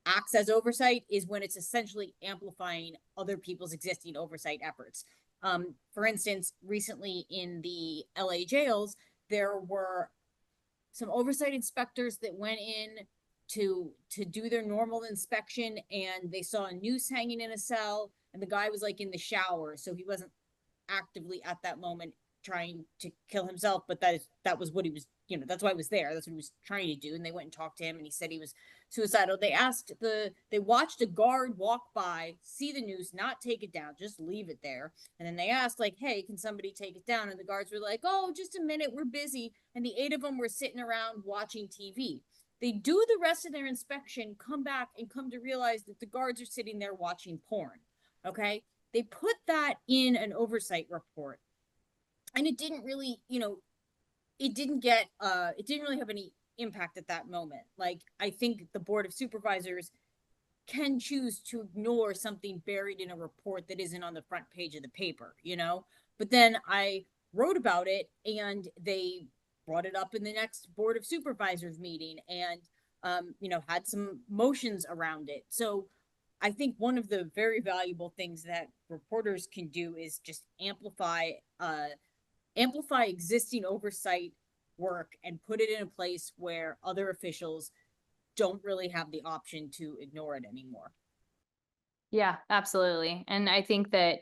acts as oversight is when it's essentially amplifying other people's existing oversight efforts. For instance, recently in the LA jails, there were some oversight inspectors that went in to do their normal inspection, and they saw a noose hanging in a cell, and the guy was like in the shower, so he wasn't actively at that moment trying to kill himself, but that was what he was, you know, that's why he was there, that's what he was trying to do. And they went and talked to him, and he said he was suicidal. They watched a guard walk by, see the noose, not take it down, just leave it there. And then they asked, like, hey, can somebody take it down? And the guards were like, oh, just a minute, we're busy. And the 8 of them were sitting around watching TV. They do the rest of their inspection, come back, and come to realize that the guards are sitting there watching porn. Okay, they put that in an oversight report, and it didn't really, you know, it didn't really have any impact at that moment. Like, I think the Board of Supervisors can choose to ignore something buried in a report that isn't on the front page of the paper, you know? But then I wrote about it, and they brought it up in the next Board of Supervisors meeting, and, you know, had some motions around it. So I think one of the very valuable things that reporters can do is just amplify existing oversight work and put it in a place where other officials don't really have the option to ignore it anymore. Yeah, absolutely. And I think that,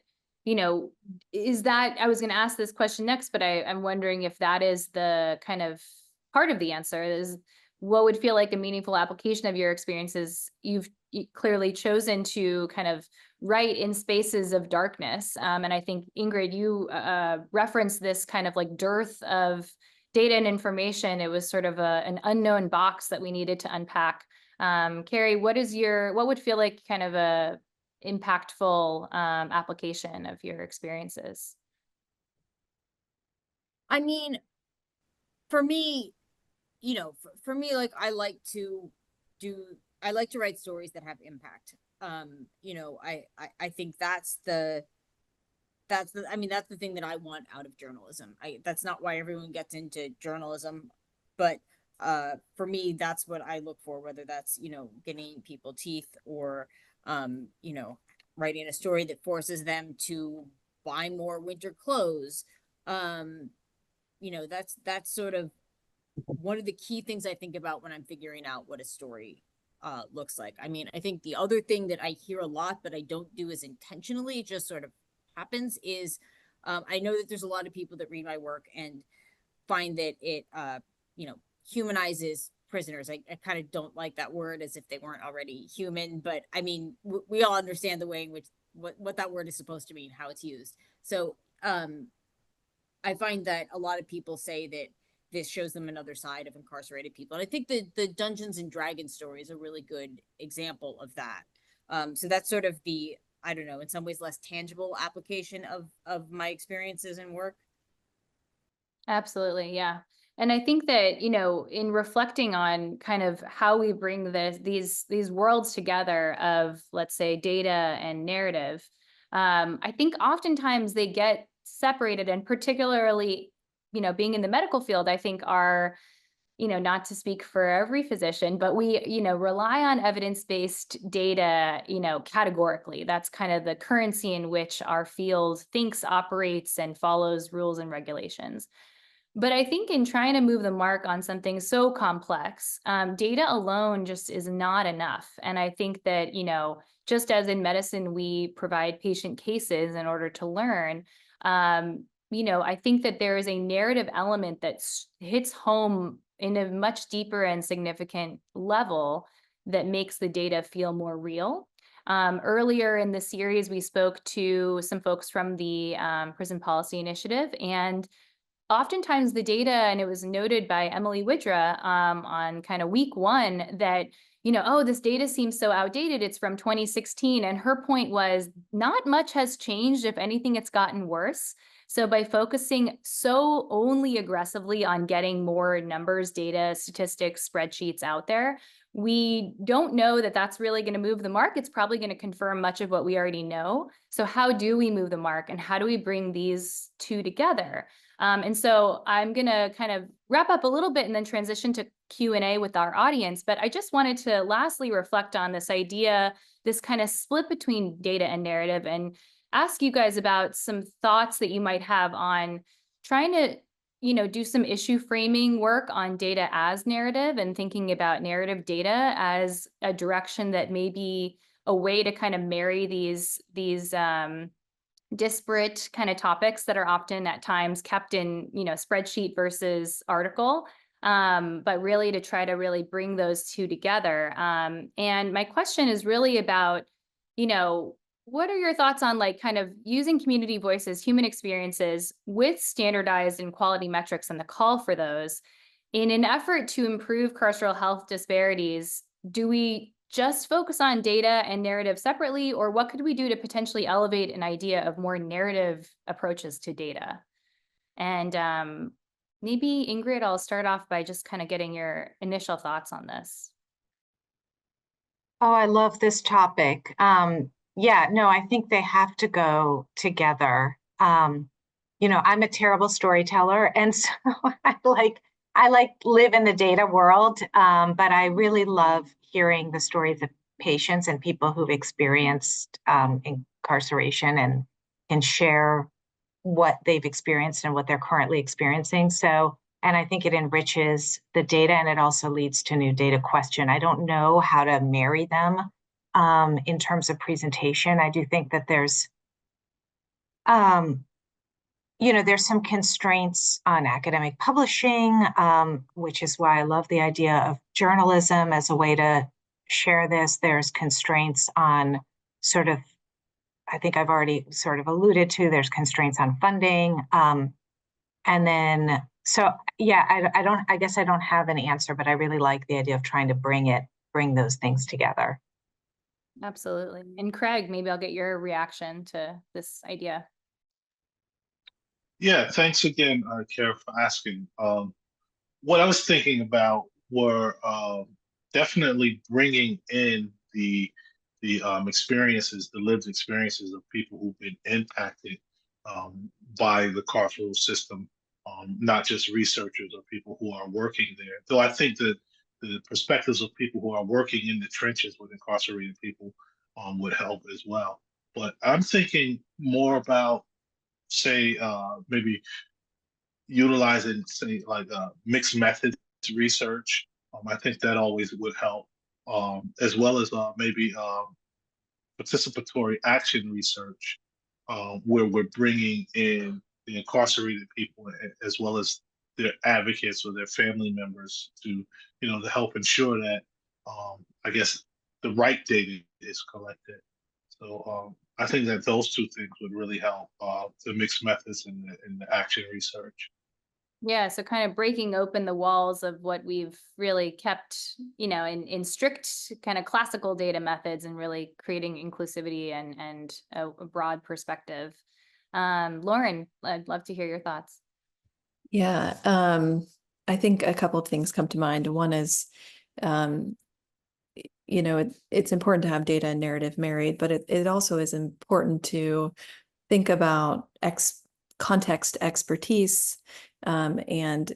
is that, I was going to ask this question next, but I'm wondering if that is the kind of part of the answer is what would feel like a meaningful application of your experiences. You've clearly chosen to kind of write in spaces of darkness. And I think, Ingrid, you referenced this kind of like dearth of data and information. It was sort of an unknown box that we needed to unpack. Keri, what would feel like kind of a impactful application of your experiences? I mean, for me, for me, like I like to write stories that have impact. I think that's the thing that I want out of journalism. That's not why everyone gets into journalism, but for me, that's what I look for, whether that's, getting people teeth or, writing a story that forces them to buy more winter clothes. That's sort of one of the key things I think about when I'm figuring out what a story looks like. I mean, I think the other thing that I hear a lot, but I don't do as intentionally, it just sort of happens, is I know that there's a lot of people that read my work and find that it, humanizes prisoners. I kind of don't like that word, as if they weren't already human, but I mean, we all understand the way in which what that word is supposed to mean, how it's used. So I find that a lot of people say that this shows them another side of incarcerated people. And I think the Dungeons and Dragons story is a really good example of that. So that's sort of the, I don't know, in some ways less tangible application of my experiences and work. Absolutely, yeah. And I think that, in reflecting on kind of how we bring these worlds together of, let's say, data and narrative, I think oftentimes they get separated, and particularly, being in the medical field, I think are, not to speak for every physician, but we, rely on evidence-based data, categorically. That's kind of the currency in which our field thinks, operates, and follows rules and regulations. But I think in trying to move the mark on something so complex, data alone just is not enough. And I think that, just as in medicine, we provide patient cases in order to learn, I think that there is a narrative element that hits home in a much deeper and significant level that makes the data feel more real. Earlier in the series, we spoke to some folks from the Prison Policy Initiative, and oftentimes the data, and it was noted by Emily Widra on kind of week one, that, oh, this data seems so outdated. It's from 2016. And her point was not much has changed. If anything, it's gotten worse. So by focusing so only aggressively on getting more numbers, data, statistics, spreadsheets out there, we don't know that that's really going to move the mark. It's probably going to confirm much of what we already know. So how do we move the mark, and how do we bring these two together? And so I'm going to kind of wrap up a little bit and then transition to Q&A with our audience. But I just wanted to lastly reflect on this idea, this kind of split between data and narrative, and ask you guys about some thoughts that you might have on trying to, do some issue framing work on data as narrative, and thinking about narrative data as a direction that may be a way to kind of marry these disparate kind of topics that are often at times kept in, spreadsheet versus article, but really to try to really bring those two together. And my question is really about, what are your thoughts on like kind of using community voices, human experiences with standardized and quality metrics and the call for those in an effort to improve carceral health disparities? Do we just focus on data and narrative separately, or what could we do to potentially elevate an idea of more narrative approaches to data? And maybe Ingrid, I'll start off by just kind of getting your initial thoughts on this. Oh, I love this topic. Yeah, no, I think they have to go together. I'm a terrible storyteller, and so I like live in the data world, but I really love hearing the stories of patients and people who've experienced incarceration and can share what they've experienced and what they're currently experiencing. So, and I think it enriches the data, and it also leads to new data question. I don't know how to marry them in terms of presentation. I do think that there's there's some constraints on academic publishing, which is why I love the idea of journalism as a way to share this. There's constraints on sort of, I think I've already sort of alluded to, there's constraints on funding. And then, so yeah, I guess I don't have an answer, but I really like the idea of trying to bring those things together. Absolutely. And Craig, maybe I'll get your reaction to this idea. Yeah, thanks again, Keri, for asking. What I was thinking about were definitely bringing in the experiences, the lived experiences of people who've been impacted by the carceral system, not just researchers or people who are working there. Though I think that the perspectives of people who are working in the trenches with incarcerated people would help as well. But I'm thinking more about, say, maybe utilizing, say, like mixed methods research. I think that always would help, as well as maybe participatory action research, where we're bringing in the incarcerated people as well as their advocates or their family members to, to help ensure that, I guess, the right data is collected. So I think that those two things would really help, the mixed methods and the action research. Yeah, so kind of breaking open the walls of what we've really kept, in strict kind of classical data methods, and really creating inclusivity and a broad perspective. Lauren, I'd love to hear your thoughts. Yeah, I think a couple of things come to mind. One is, it's important to have data and narrative married, but it also is important to think about context expertise and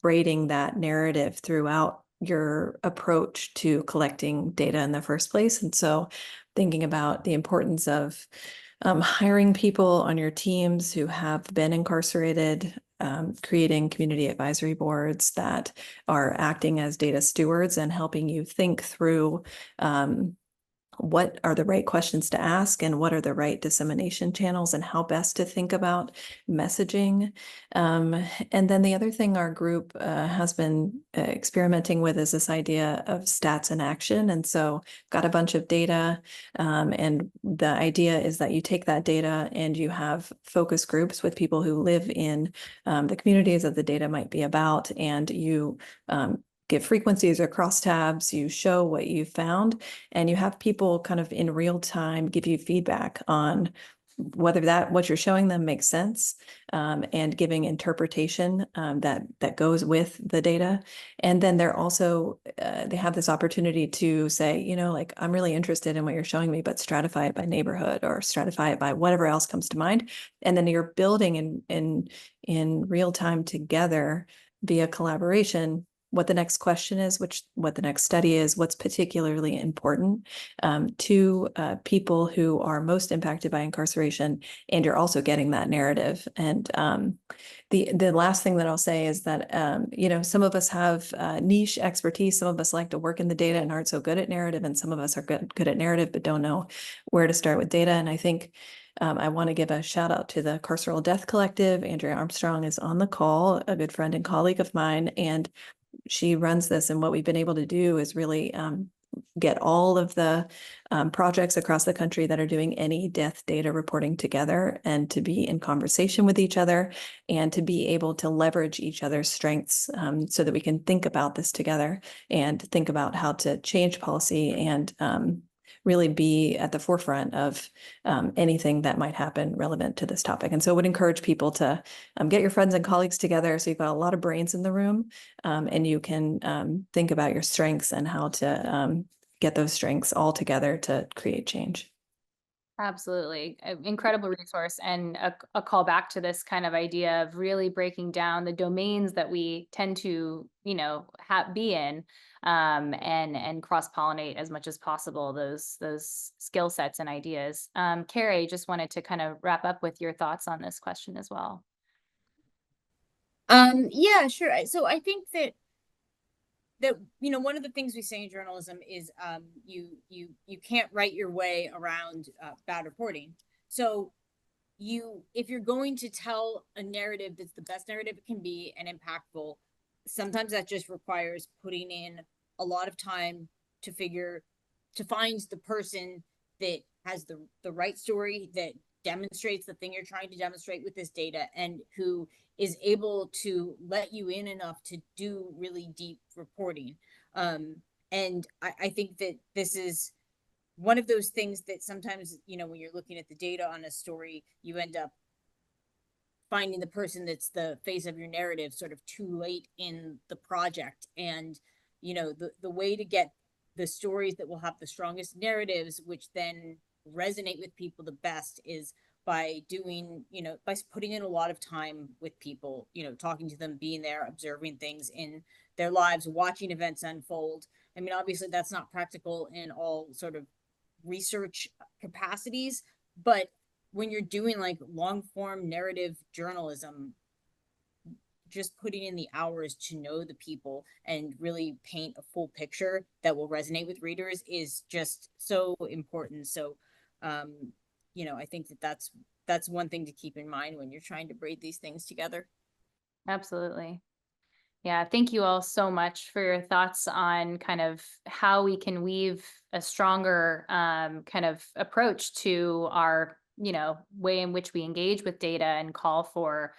braiding that narrative throughout your approach to collecting data in the first place. And so thinking about the importance of hiring people on your teams who have been incarcerated, creating community advisory boards that are acting as data stewards and helping you think through what are the right questions to ask and what are the right dissemination channels and how best to think about messaging. And then the other thing our group has been experimenting with is this idea of stats in action. And so got a bunch of data, and the idea is that you take that data and you have focus groups with people who live in the communities that the data might be about, and you give frequencies or crosstabs, you show what you found, and you have people kind of in real time give you feedback on whether what you're showing them makes sense, and giving interpretation that goes with the data. And then they're also, they have this opportunity to say, like, I'm really interested in what you're showing me, but stratify it by neighborhood or stratify it by whatever else comes to mind. And then you're building in real time together via collaboration what the next question is, what the next study is, what's particularly important to people who are most impacted by incarceration, and you're also getting that narrative. And the last thing that I'll say is that some of us have niche expertise. Some of us like to work in the data and aren't so good at narrative, and some of us are good at narrative but don't know where to start with data. And I think I want to give a shout out to the Carceral Death Collective. Andrea Armstrong is on the call, a good friend and colleague of mine, and she runs this. And what we've been able to do is really get all of the projects across the country that are doing any death data reporting together, and to be in conversation with each other, and to be able to leverage each other's strengths so that we can think about this together and think about how to change policy and really be at the forefront of anything that might happen relevant to this topic. And so I would encourage people to get your friends and colleagues together, so you've got a lot of brains in the room, and you can think about your strengths and how to get those strengths all together to create change. Absolutely. Incredible resource and a call back to this kind of idea of really breaking down the domains that we tend to, be in, and cross-pollinate as much as possible those skill sets and ideas. Keri, just wanted to kind of wrap up with your thoughts on this question as well. Yeah, sure. So I think that one of the things we say in journalism is you can't write your way around bad reporting. So if you're going to tell a narrative that's the best narrative it can be and impactful, sometimes that just requires putting in a lot of time to find the person that has the right story, that demonstrates the thing you're trying to demonstrate with this data, and who is able to let you in enough to do really deep reporting. And I think that this is one of those things that sometimes, when you're looking at the data on a story, you end up finding the person that's the face of your narrative sort of too late in the project. And, the way to get the stories that will have the strongest narratives, which then resonate with people the best, is by doing, by putting in a lot of time with people, talking to them, being there, observing things in their lives, watching events unfold. I mean, obviously that's not practical in all sort of research capacities, but when you're doing like long form narrative journalism, just putting in the hours to know the people and really paint a full picture that will resonate with readers is just so important. So, I think that's one thing to keep in mind when you're trying to braid these things together. Absolutely. Yeah, thank you all so much for your thoughts on kind of how we can weave a stronger kind of approach to our, way in which we engage with data and call for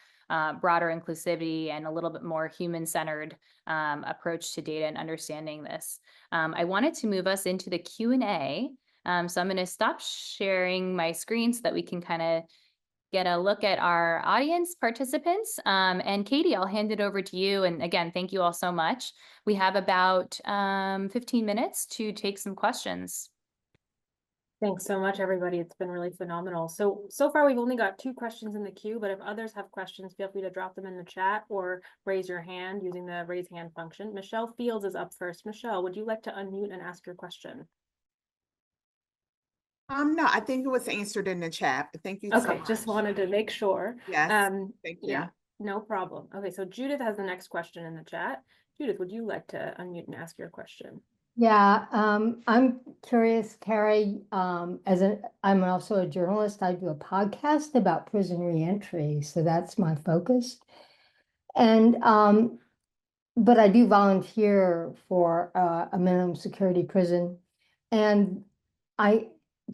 broader inclusivity and a little bit more human-centered approach to data and understanding this. I wanted to move us into the Q&A. So I'm going to stop sharing my screen so that we can kind of get a look at our audience participants. And Katie, I'll hand it over to you. And again, thank you all so much. We have about 15 minutes to take some questions. Thanks so much, everybody. It's been really phenomenal. So far we've only got 2 questions in the queue, but if others have questions, feel free to drop them in the chat or raise your hand using the raise hand function. Michelle Fields is up first. Michelle, would you like to unmute and ask your question? No, I think it was answered in the chat, but thank you so Okay, much. just wanted to make sure. Yes, thank you. Yeah, no problem. Okay, so Judith has the next question in the chat. Judith, would you like to unmute and ask your question? Yeah, I'm curious, Keri, I'm also a journalist. I do a podcast about prison reentry, so that's my focus. And but I do volunteer for a minimum security prison, and I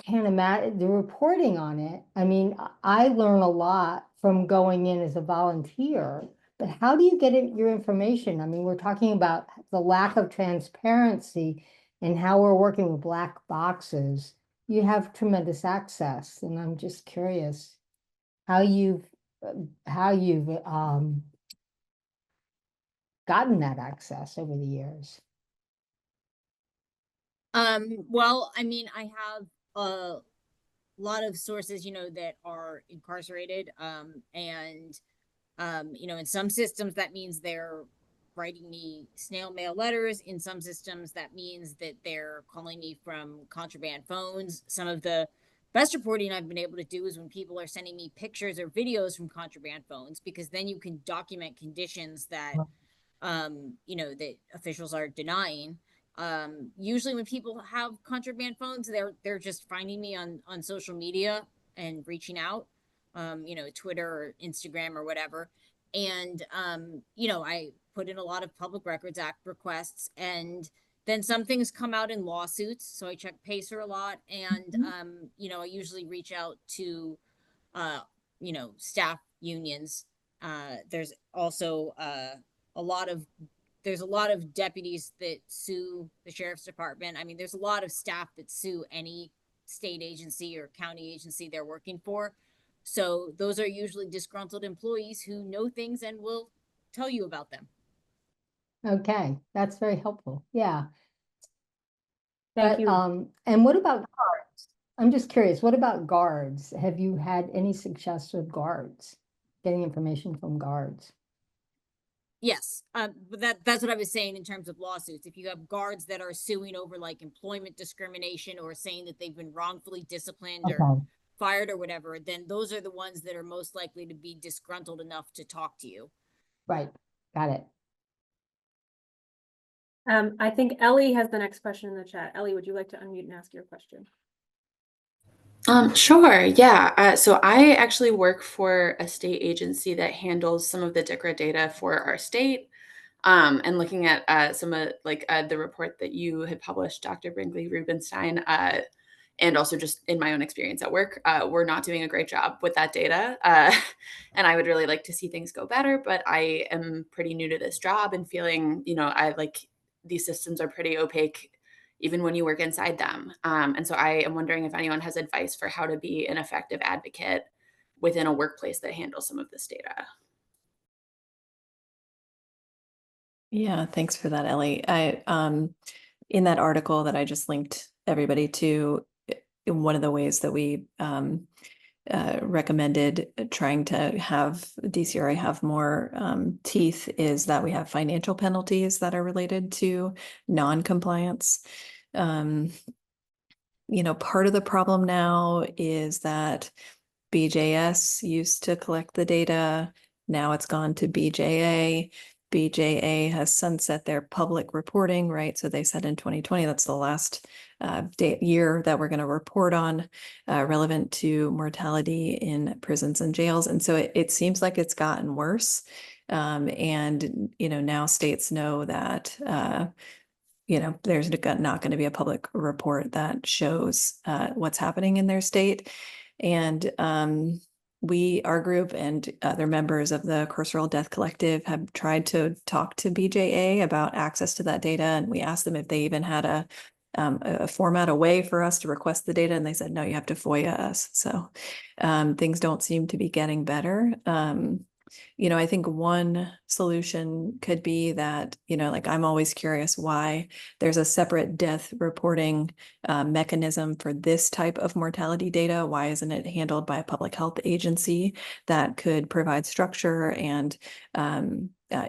can't imagine the reporting on it. I mean, I learn a lot from going in as a volunteer, but how do you get your information? I mean, we're talking about the lack of transparency and how we're working with black boxes. You have tremendous access, and I'm just curious how you've gotten that access over the years. Well, I mean, I have a lot of sources, that are incarcerated, and in some systems that means they're writing me snail mail letters. In some systems that means that they're calling me from contraband phones. Some of the best reporting I've been able to do is when people are sending me pictures or videos from contraband phones, because then you can document conditions that that officials are denying. Usually when people have contraband phones, they're just finding me on social media and reaching out, Twitter or Instagram or whatever. And, I put in a lot of Public Records Act requests, and then some things come out in lawsuits. So I check PACER a lot. And, I usually reach out to, staff unions. There's also there's a lot of deputies that sue the sheriff's department. I mean, there's a lot of staff that sue any state agency or county agency they're working for. So those are usually disgruntled employees who know things and will tell you about them. Okay, that's very helpful. Yeah. Thank you. And what about cards? I'm just curious, what about guards? Have you had any success with guards? Getting information from guards? Yes, but that's what I was saying in terms of lawsuits. If you have guards that are suing over like employment discrimination or saying that they've been wrongfully disciplined or Okay, fired or whatever, then those are the ones that are most likely to be disgruntled enough to talk to you. right, got it. I think Ellie has the next question in the chat. Ellie, would you like to unmute and ask your question? Sure, yeah. So I actually work for a state agency that handles some of the DICRA data for our state. And looking at some of the report that you had published, Dr. Brinkley-Rubinstein, and also just in my own experience at work, we're not doing a great job with that data. And I would really like to see things go better, but I am pretty new to this job and feeling, I like these systems are pretty opaque even when you work inside them. And so I am wondering if anyone has advice for how to be an effective advocate within a workplace that handles some of this data. Yeah, thanks for that, Ellie. In that article that I just linked everybody to, in one of the ways that we recommended trying to have DCRA have more teeth is that we have financial penalties that are related to non-compliance. Part of the problem now is that BJS used to collect the data. Now it's gone to BJA. BJA has sunset their public reporting, right? So they said in 2020, that's the last year that we're going to report on relevant to mortality in prisons and jails. And so it seems like it's gotten worse. And now states know that there's not going to be a public report that shows what's happening in their state. And our group and other members of the Carceral Death Collective have tried to talk to BJA about access to that data. And we asked them if they even had a format, a way for us to request the data. And they said, no, you have to FOIA us. So things don't seem to be getting better. I think one solution could be that, I'm always curious why there's a separate death reporting mechanism for this type of mortality data. Why isn't it handled by a public health agency that could provide structure and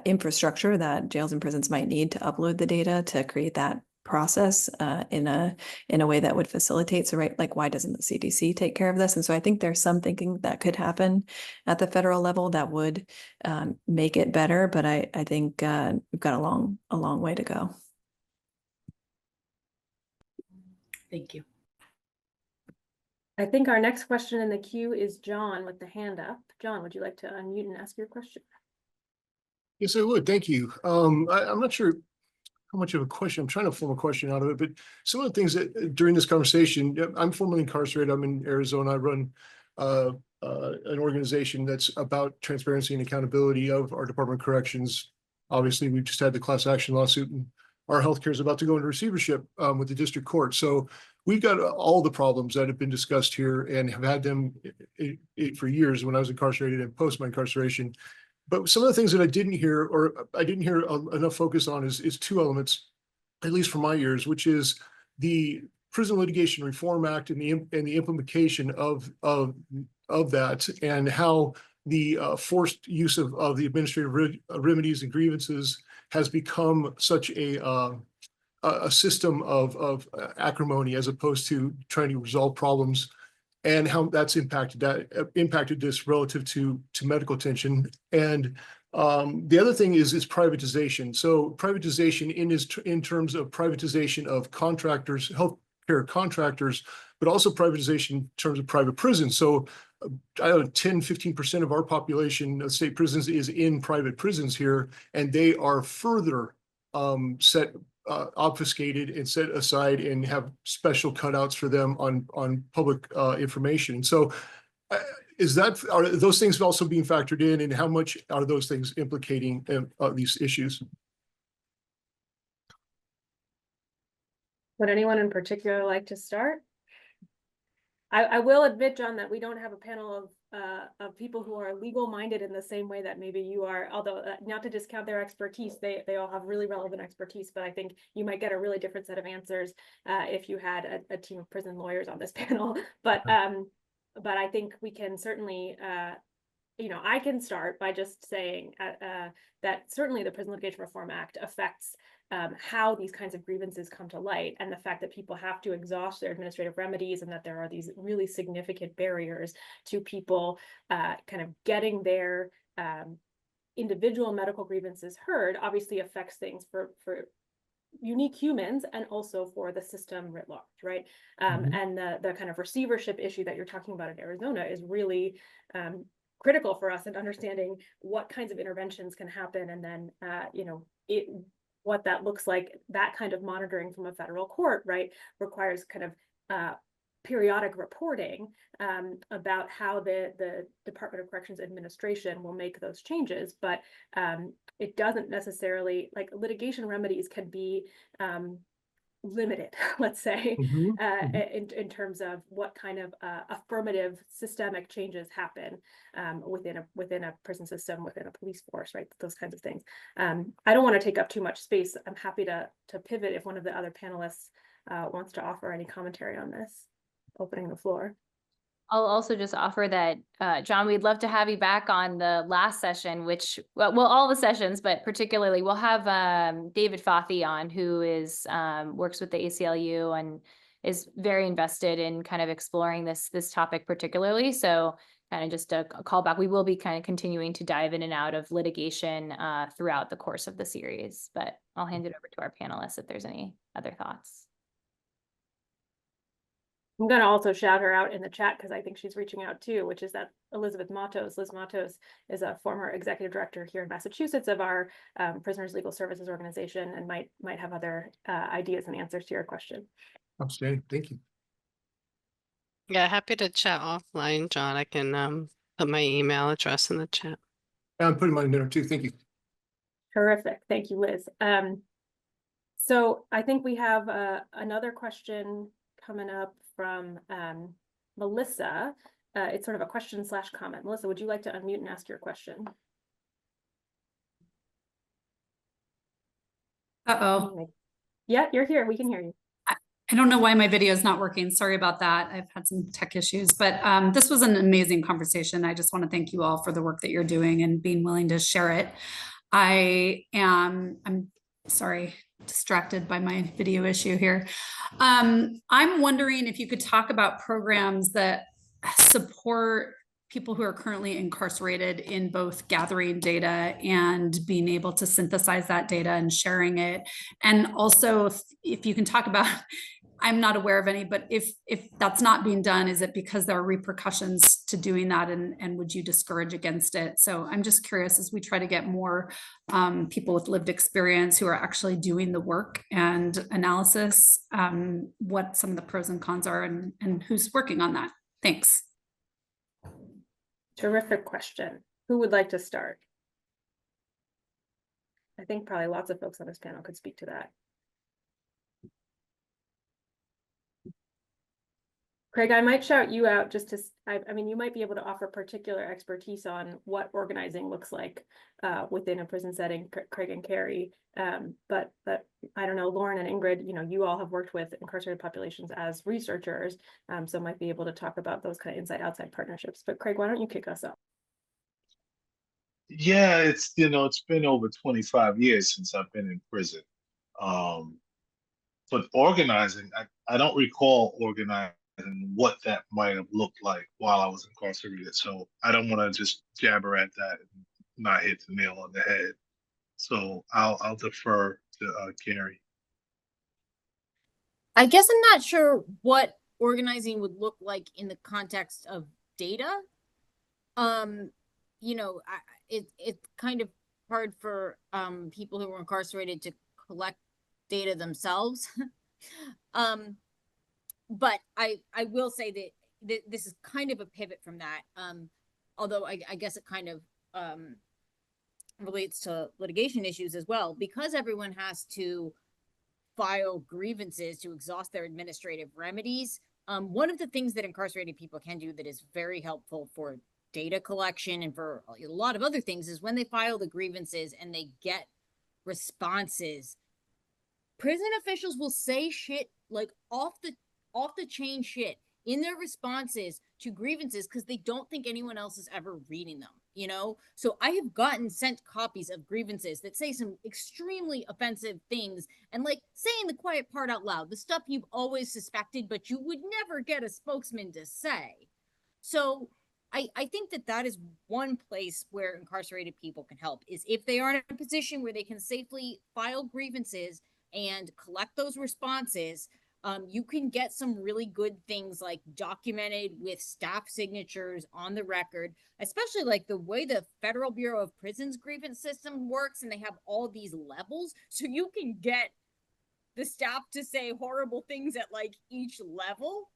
infrastructure that jails and prisons might need to upload the data to create that process in a way that would facilitate. So, right, like, why doesn't the CDC take care of this? And so I think there's some thinking that could happen at the federal level that would make it better. But I think we've got a long way to go. Thank you. I think our next question in the queue is John with the hand up. John, would you like to unmute and ask your question? Yes, I would. Thank you. I'm not sure how much of a question, I'm trying to form a question out of it, but some of the things that during this conversation, I'm formerly incarcerated. I'm in Arizona. I run an organization that's about transparency and accountability of our Department of Corrections. Obviously, we've just had the class action lawsuit, and our healthcare is about to go into receivership with the district court. So we've got all the problems that have been discussed here and have had them for years when I was incarcerated and post my incarceration. But some of the things that I didn't hear, or I didn't hear enough focus on, is two elements, at least from my ears, which is the Prison Litigation Reform Act and the implementation of that, and how the forced use of the administrative remedies and grievances has become such a system of acrimony as opposed to trying to resolve problems, and how that's impacted this relative to medical attention. And the other thing is privatization. So privatization in terms of privatization of contractors, healthcare contractors, but also privatization in terms of private prisons. So I don't know, 10-15% of our population of state prisons is in private prisons here, and they are further obfuscated and set aside and have special cutouts for them on public information. And so are those things also being factored in, and how much are those things implicating these issues? Would anyone in particular like to start? I will admit, John, that we don't have a panel of of people who are legal minded in the same way that maybe you are, although not to discount their expertise, they all have really relevant expertise, but I think you might get a really different set of answers if you had a team of prison lawyers on this panel. But I think we can certainly, I can start by just saying that certainly the Prison Litigation Reform Act affects how these kinds of grievances come to light, and the fact that people have to exhaust their administrative remedies, and that there are these really significant barriers to people kind of getting their individual medical grievances heard, obviously affects things for unique humans and also for the system writ large, right? And the kind of receivership issue that you're talking about in Arizona is really critical for us in understanding what kinds of interventions can happen, and then what that looks like. That kind of monitoring from a federal court, right, requires kind of periodic reporting about how the Department of Corrections administration will make those changes, but it doesn't necessarily, like, litigation remedies can be limited, let's say, in terms of what kind of affirmative systemic changes happen within a prison system, within a police force, right? Those kinds of things. I don't want to take up too much space. I'm happy to pivot if one of the other panelists wants to offer any commentary on this. Opening the floor. I'll also just offer that, John, we'd love to have you back on the last session, which, well, all the sessions, but particularly we'll have David Fothey on, who is works with the ACLU and is very invested in kind of exploring this topic particularly. So kind of just a callback. We will be kind of continuing to dive in and out of litigation throughout the course of the series, but I'll hand it over to our panelists if there's any other thoughts. I'm going to also shout her out in the chat because I think she's reaching out too, which is that Elizabeth Matos. Liz Matos is a former executive director here in Massachusetts of our Prisoners Legal Services organization, and might have other ideas and answers to your question. Outstanding. Thank you. Yeah, happy to chat offline, John. I can put my email address in the chat. I'm putting mine there too. Thank you. Terrific. Thank you, Liz. So I think we have another question coming up from Melissa. It's sort of a question / comment. Melissa, would you like to unmute and ask your question? Uh-oh. Yeah, you're here. We can hear you. I don't know why my video is not working. Sorry about that. I've had some tech issues, but this was an amazing conversation. I just want to thank you all for the work that you're doing and being willing to share it. I'm sorry, distracted by my video issue here. I'm wondering if you could talk about programs that support people who are currently incarcerated in both gathering data and being able to synthesize that data and sharing it. And also if you can talk about, I'm not aware of any, but if that's not being done, is it because there are repercussions to doing that, and would you discourage against it? So I'm just curious, as we try to get more people with lived experience who are actually doing the work and analysis, what some of the pros and cons are, and who's working on that. Thanks. Terrific question. Who would like to start? I think probably lots of folks on this panel could speak to that. Craig, I might shout you out just to, I mean, you might be able to offer particular expertise on what organizing looks like within a prison setting, Craig and Keri. But I don't know, Lauren and Ingrid, you all have worked with incarcerated populations as researchers, so might be able to talk about those kind of inside-outside partnerships. But Craig, why don't you kick us off? Yeah, it's been over 25 years since I've been in prison. But organizing, I don't recall organizing and what that might have looked like while I was incarcerated. So I don't want to just jabber at that and not hit the nail on the head. So I'll defer to Keri. I guess I'm not sure what organizing would look like in the context of data. It's kind of hard for people who are incarcerated to collect data themselves. But I will say that this is kind of a pivot from that. Although I guess it kind of relates to litigation issues as well, because everyone has to file grievances to exhaust their administrative remedies. One of the things that incarcerated people can do that is very helpful for data collection and for a lot of other things, is when they file the grievances and they get responses, prison officials will say shit like off the chain shit in their responses to grievances because they don't think anyone else is ever reading them, you know? So I have gotten sent copies of grievances that say some extremely offensive things and like saying the quiet part out loud, the stuff you've always suspected, but you would never get a spokesman to say. So I think that is one place where incarcerated people can help, is if they are in a position where they can safely file grievances and collect those responses. You can get some really good things like documented with staff signatures on the record, especially like the way the Federal Bureau of Prisons grievance system works, and they have all these levels. So you can get the staff to say horrible things at like each level.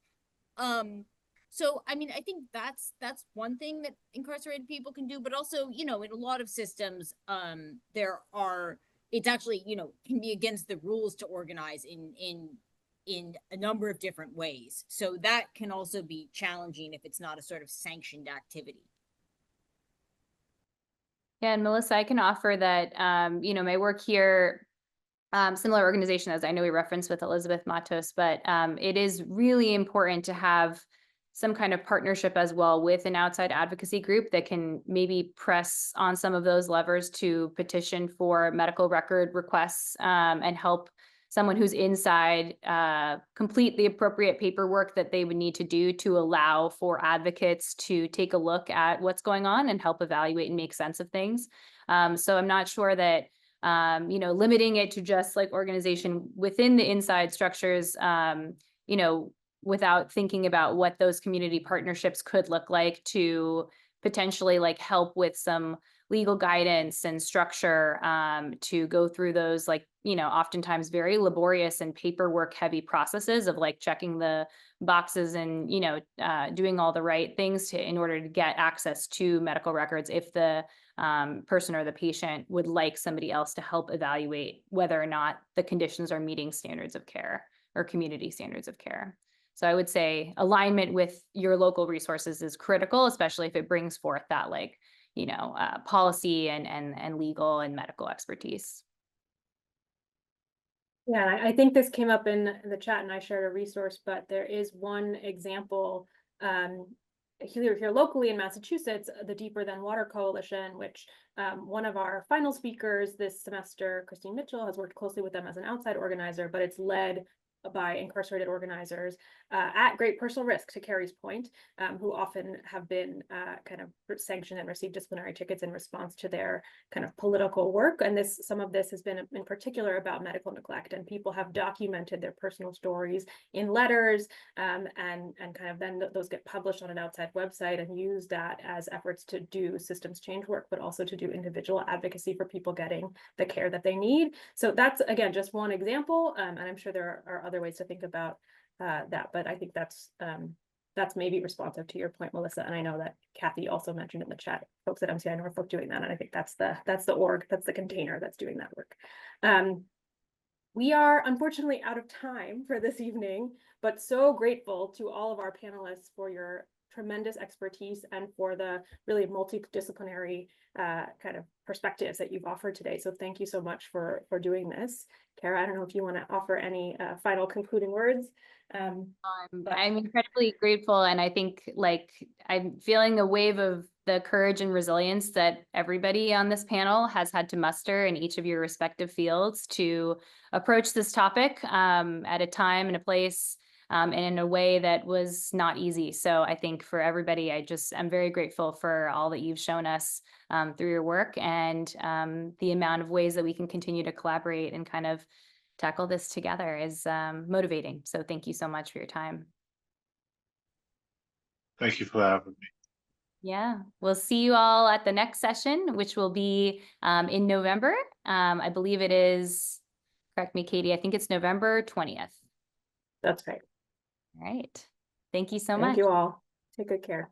So, I mean, I think that's one thing that incarcerated people can do, but also, you know, in a lot of systems, it's actually, you know, can be against the rules to organize in a number of different ways. So that can also be challenging if it's not a sort of sanctioned activity. Yeah, and Melissa, I can offer that, you know, my work here, similar organization as I know we referenced with Elizabeth Matos, but it is really important to have some kind of partnership as well with an outside advocacy group that can maybe press on some of those levers to petition for medical record requests and help someone who's inside complete the appropriate paperwork that they would need to do to allow for advocates to take a look at what's going on and help evaluate and make sense of things. So I'm not sure that, you know, limiting it to just like organization within the inside structures, you know, without thinking about what those community partnerships could look like to potentially like help with some legal guidance and structure to go through those, like, you know, oftentimes very laborious and paperwork heavy processes of like checking the boxes and, you know, doing all the right things in order to get access to medical records if the person or the patient would like somebody else to help evaluate whether or not the conditions are meeting standards of care or community standards of care. So I would say alignment with your local resources is critical, especially if it brings forth that, like, you know, policy and legal and medical expertise. Yeah, I think this came up in the chat and I shared a resource, but there is one example here locally in Massachusetts, the Deeper Than Water Coalition, which one of our final speakers this semester, Christine Mitchell, has worked closely with them as an outside organizer, but it's led by incarcerated organizers at great personal risk, to Keri's point, who often have been kind of sanctioned and received disciplinary tickets in response to their kind of political work. And some of this has been in particular about medical neglect, and people have documented their personal stories in letters and kind of then those get published on an outside website and use that as efforts to do systems change work, but also to do individual advocacy for people getting the care that they need. So that's, again, just one example. And I'm sure there are other ways to think about that, but I think that's maybe responsive to your point, Melissa. And I know that Kathy also mentioned in the chat, folks at MCI Norfolk doing that, and I think that's the org, that's the container that's doing that work. We are unfortunately out of time for this evening, but so grateful to all of our panelists for your tremendous expertise and for the really multidisciplinary kind of perspectives that you've offered today. So thank you so much for doing this. Kara, I don't know if you want to offer any final concluding words. I'm incredibly grateful, and I think like I'm feeling the wave of the courage and resilience that everybody on this panel has had to muster in each of your respective fields to approach this topic at a time and a place and in a way that was not easy. So I think for everybody, I'm very grateful for all that you've shown us through your work and the amount of ways that we can continue to collaborate and kind of tackle this together is motivating. So thank you so much for your time. Thank you for having me. Yeah, we'll see you all at the next session, which will be in November. I believe it is, correct me, Katie, I think it's November 20th. That's right. All right. Thank you so much. Thank you all. Take good care.